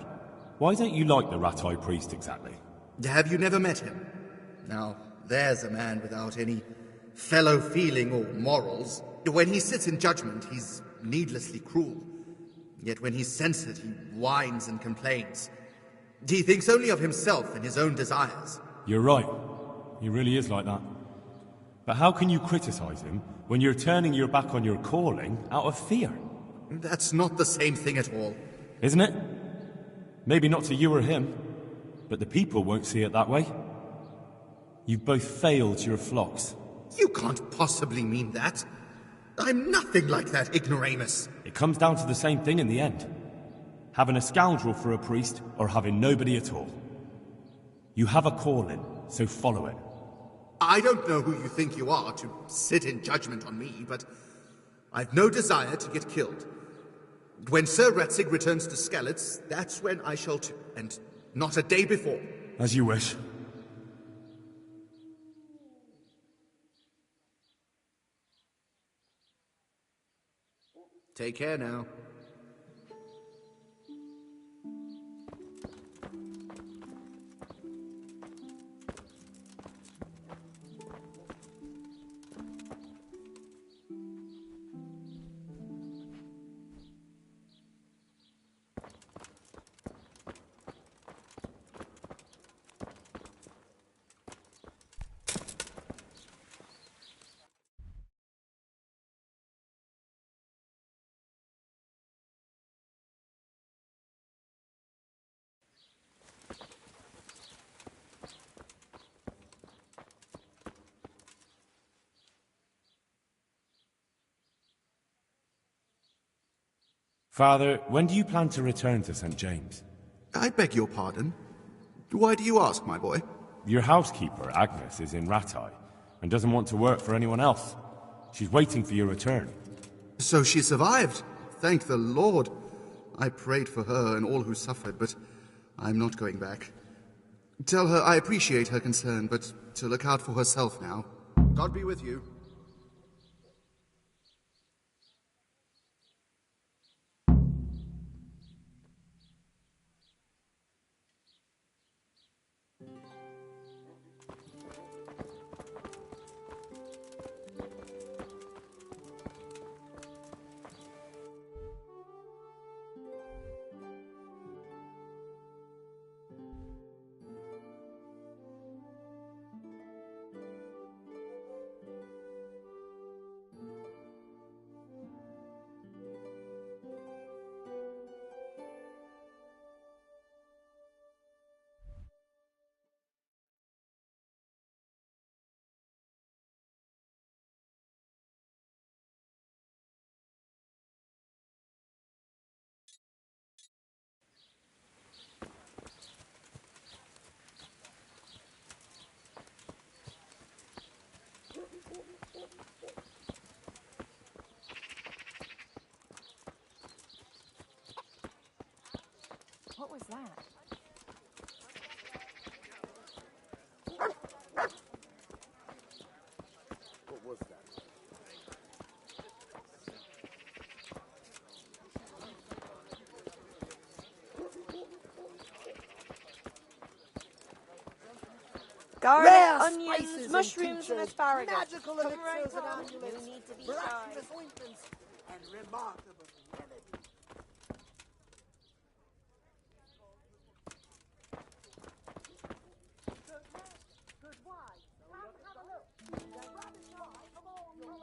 why don't you like the Rattay priest exactly? Have you never met him? Now, there's a man without any fellow feeling or morals. When he sits in judgment, he's needlessly cruel. Yet when he's censored, he whines and complains. He thinks only of himself and his own desires. You're right. He really is like that. But how can you criticize him when you're turning your back on your calling out of fear? That's not the same thing at all. Isn't it? Maybe not to you or him, but the people won't see it that way. You've both failed your flocks. You can't possibly mean that. I'm nothing like that ignoramus. It comes down to the same thing in the end. Having a scoundrel for a priest or having nobody at all. You have a calling, so follow it. I don't know who you think you are to sit in judgment on me, but I've no desire to get killed. When Sir Radzig returns to Skalitz, that's when I shall too, and not a day before. As you wish. Take care now. Father, when do you plan to return to St. James? I beg your pardon. Why do you ask, my boy? Your housekeeper, Agnes, is in Rattay and doesn't want to work for anyone else. She's waiting for your return. So she survived. Thank the Lord. I prayed for her and all who suffered, but I'm not going back. Tell her I appreciate her concern, but to look out for herself now. God be with you. What was that? What was that? Garlic, Rare onions, spices mushrooms, and tinctures, asparagus. magical Come elixirs right and on. amulets, No need to be miraculous shy. ointments, and remarkable remedies. Good wine. Come have a look. The rabbit pie of all your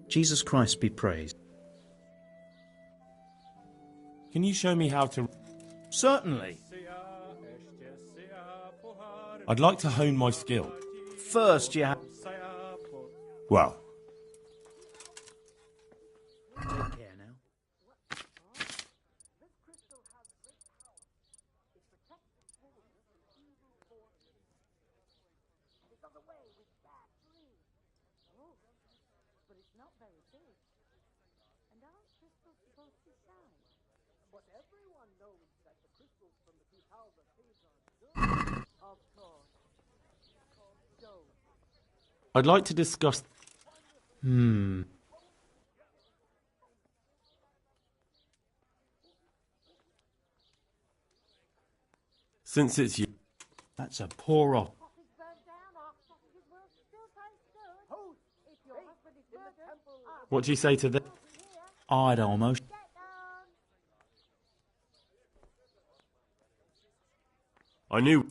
Jesus Christ be praised. Can you show me how to... Certainly. I'd like to hone my skill. First, you have... Well, Take care now. But it's not very big. And aren't crystals supposed to shine? But everyone knows that the crystals from the 2000 caves are good. Of course. So, I'd like to discuss... Since it's you... That's a poor off. coffee's burnt down, our sausages will still taste good. If your husband is murdered, What do you say to this? I'd almost... get down. I knew...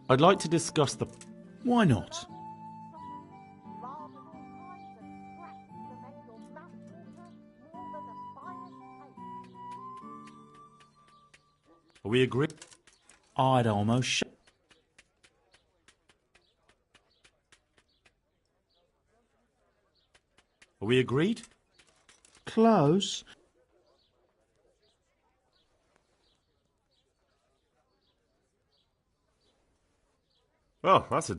I'd like to discuss the... Why not? Are we agreed? I'd almost Are we agreed? Close. Oh, that's a...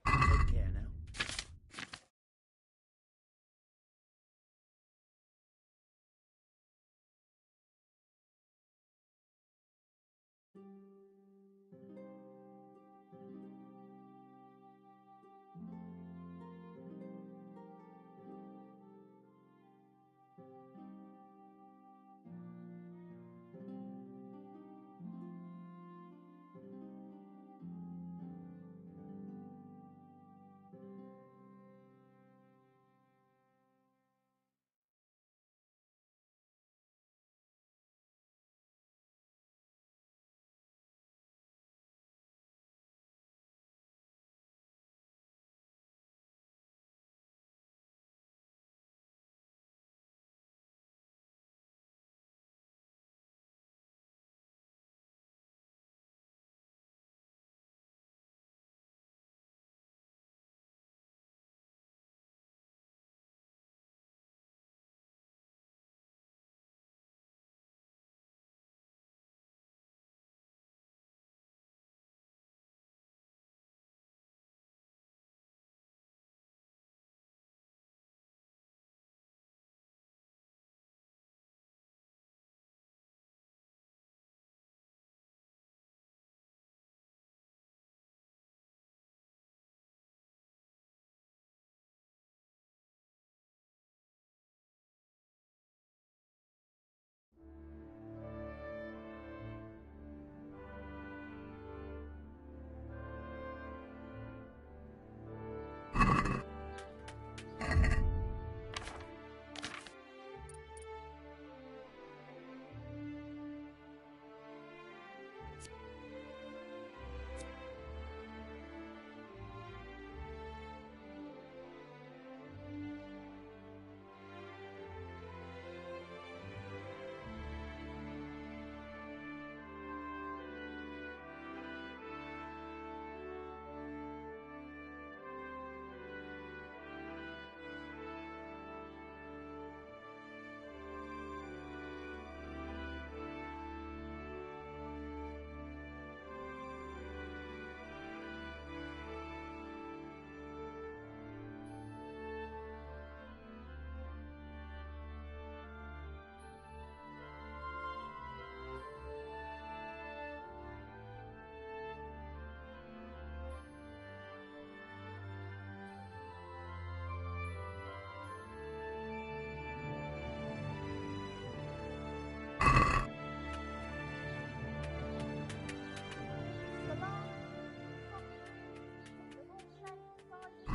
Take care now.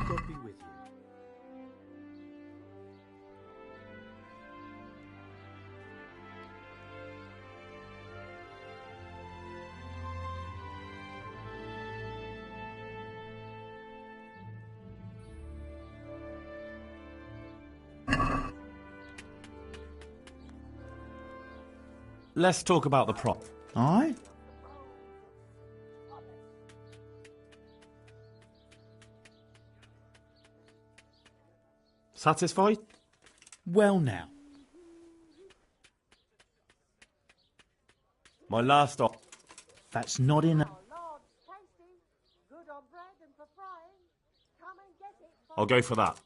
God be with you. Let's talk about the prop. Aye? Satisfied? Well now. My last op... That's not enough. I'll go for that.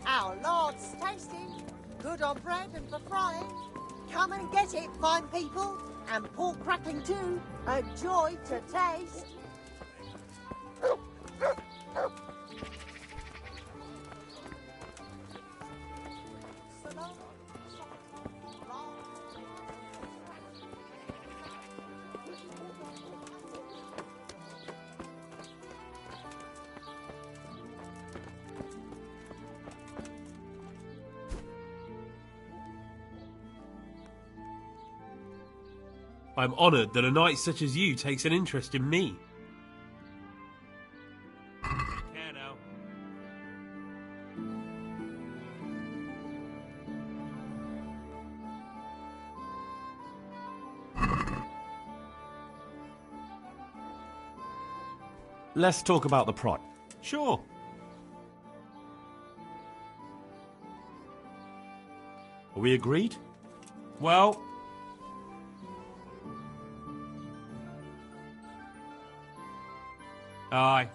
Our Lord's tasty. Good on bread and for frying. Come and get it, fine people. And pork crackling too. A joy to taste. I'm honoured that a knight such as you takes an interest in me. Care now. Let's talk about the price. Sure. Are we agreed? Well, aye.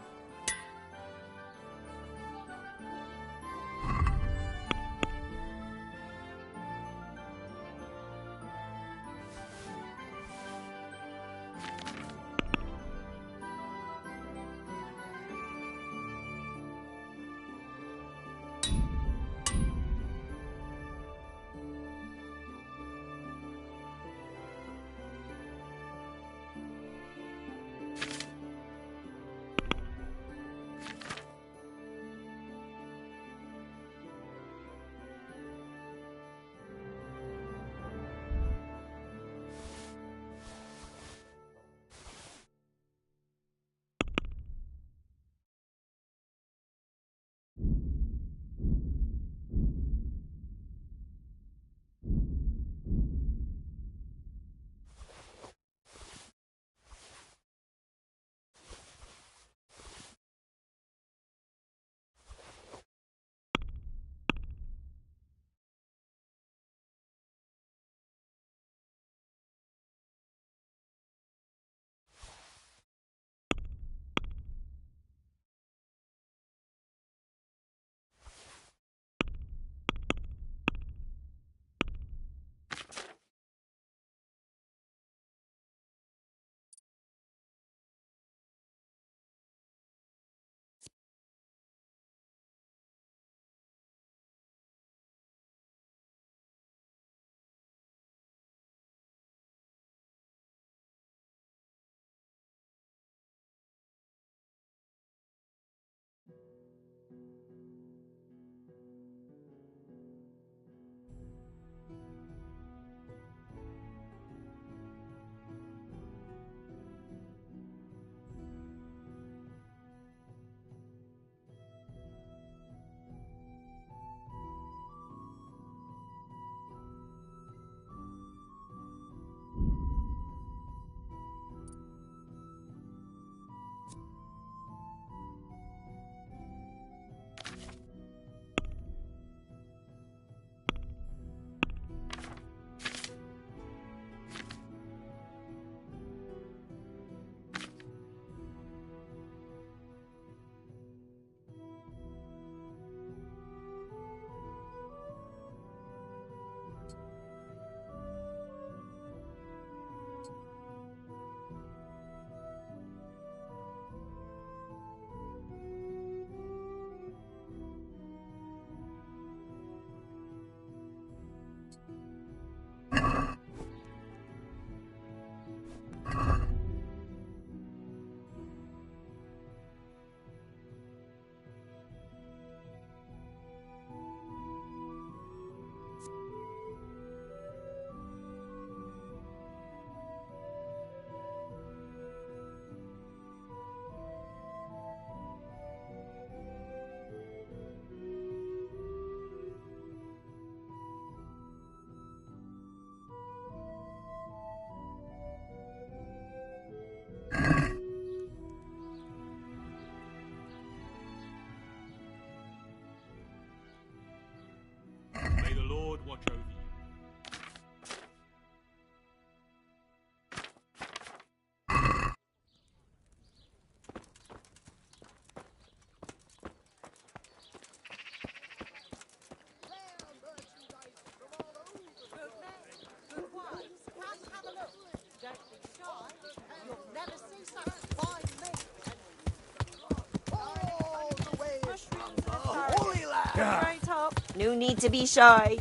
need to be shy.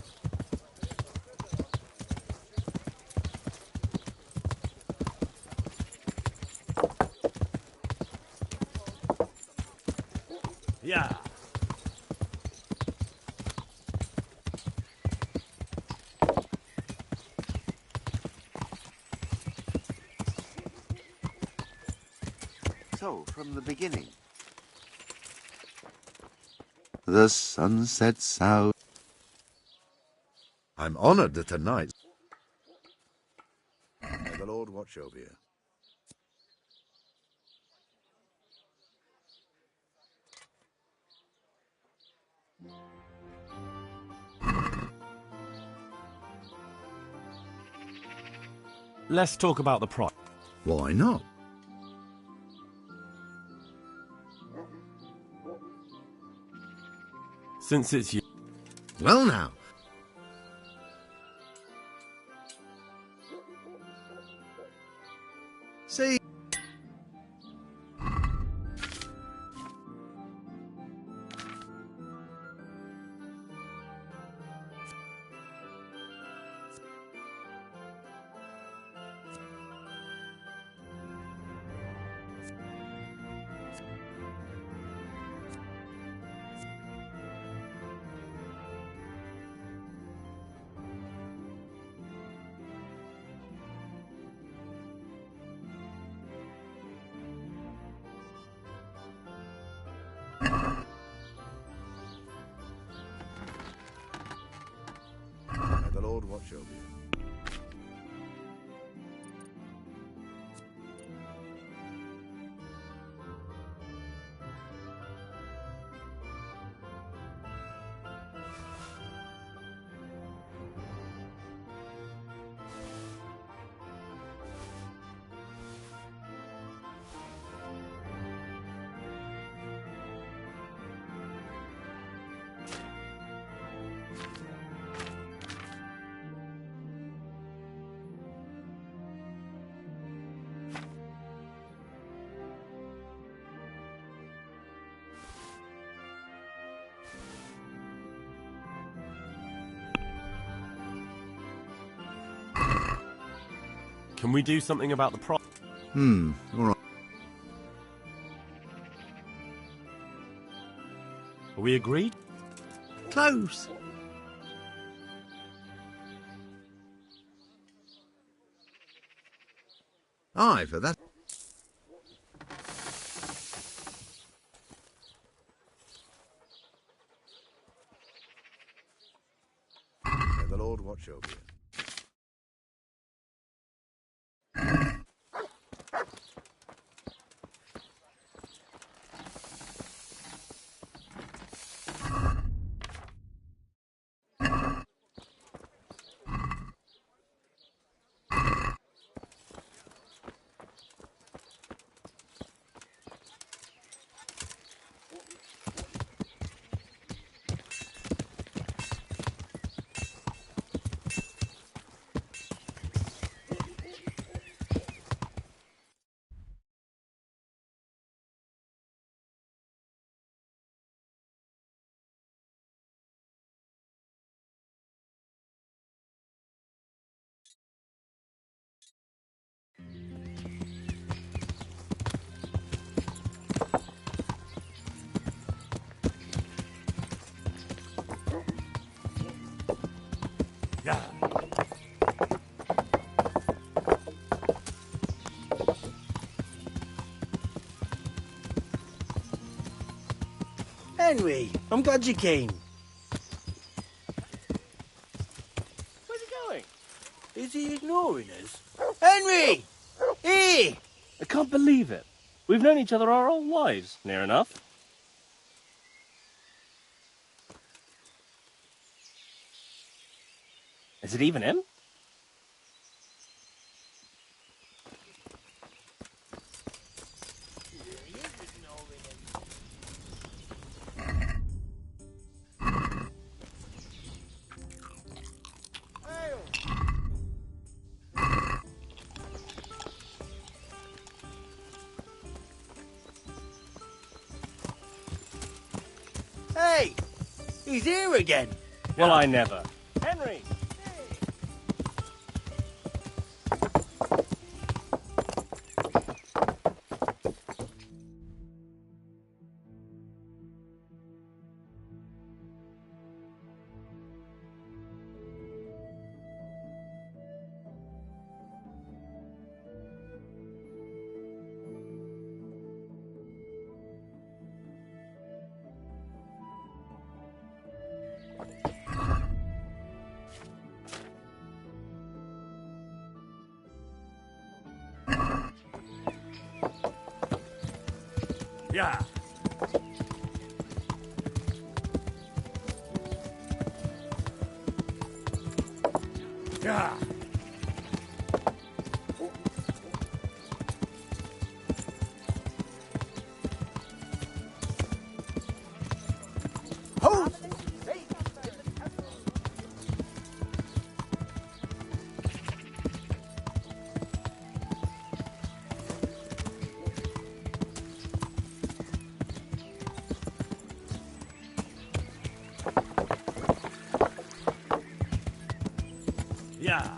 Yeah. So, from the beginning. The sunset south. I'm honored that tonight. May the Lord watch over you. Let's talk about the price. Why not? Since it's you. Well now. See. May the Lord watch over you. Can we do something about the price? All right. Are we agreed? Close. Aye, for that. May the Lord watch over you. Yeah. Henry, I'm glad you came. Where's he going? Is he ignoring us? Henry! Hey! I can't believe it. We've known each other our whole lives, near enough. Is it even him? Hey! He's here again. Well, I never. Henry! Yeah. Yeah. Hold! Yeah.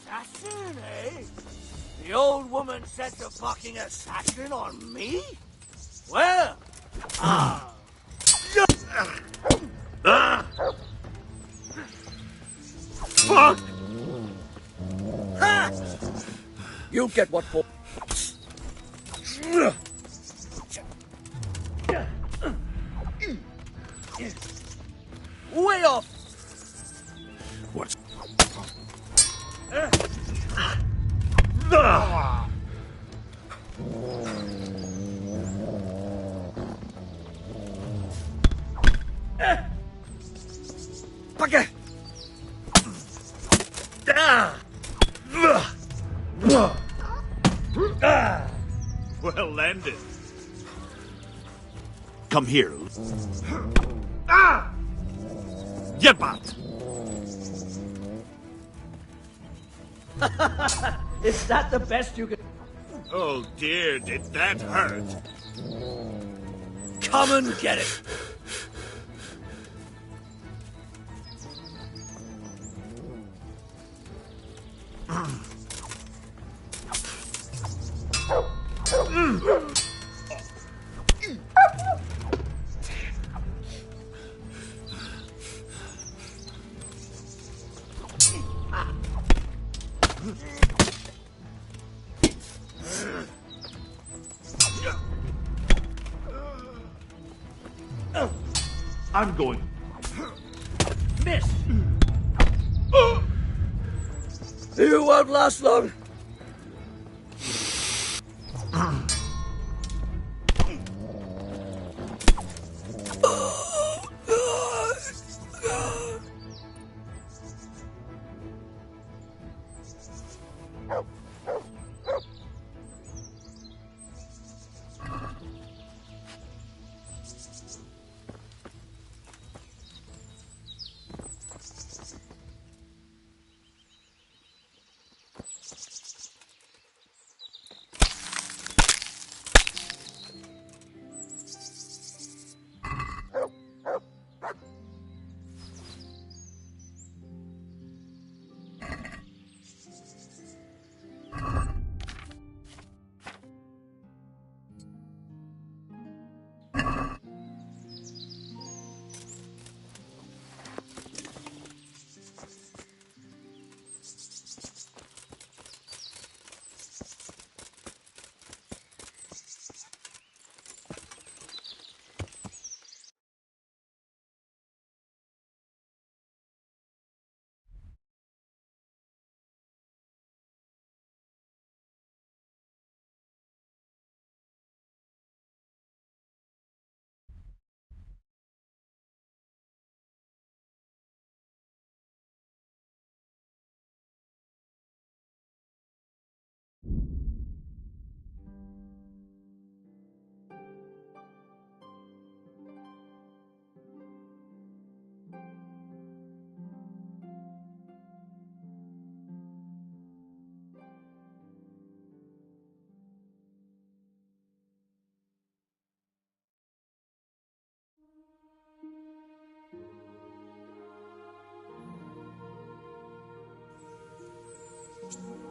assassin, eh? The old woman sets a fucking assassin on me? Well, Fuck! Ha! You'll get what for. Way off! What's... Bugger! Well landed. Come here. Get back! Is that the best you can... Oh dear, did that hurt? Come and get it! I'm going. Miss! You won't last long. you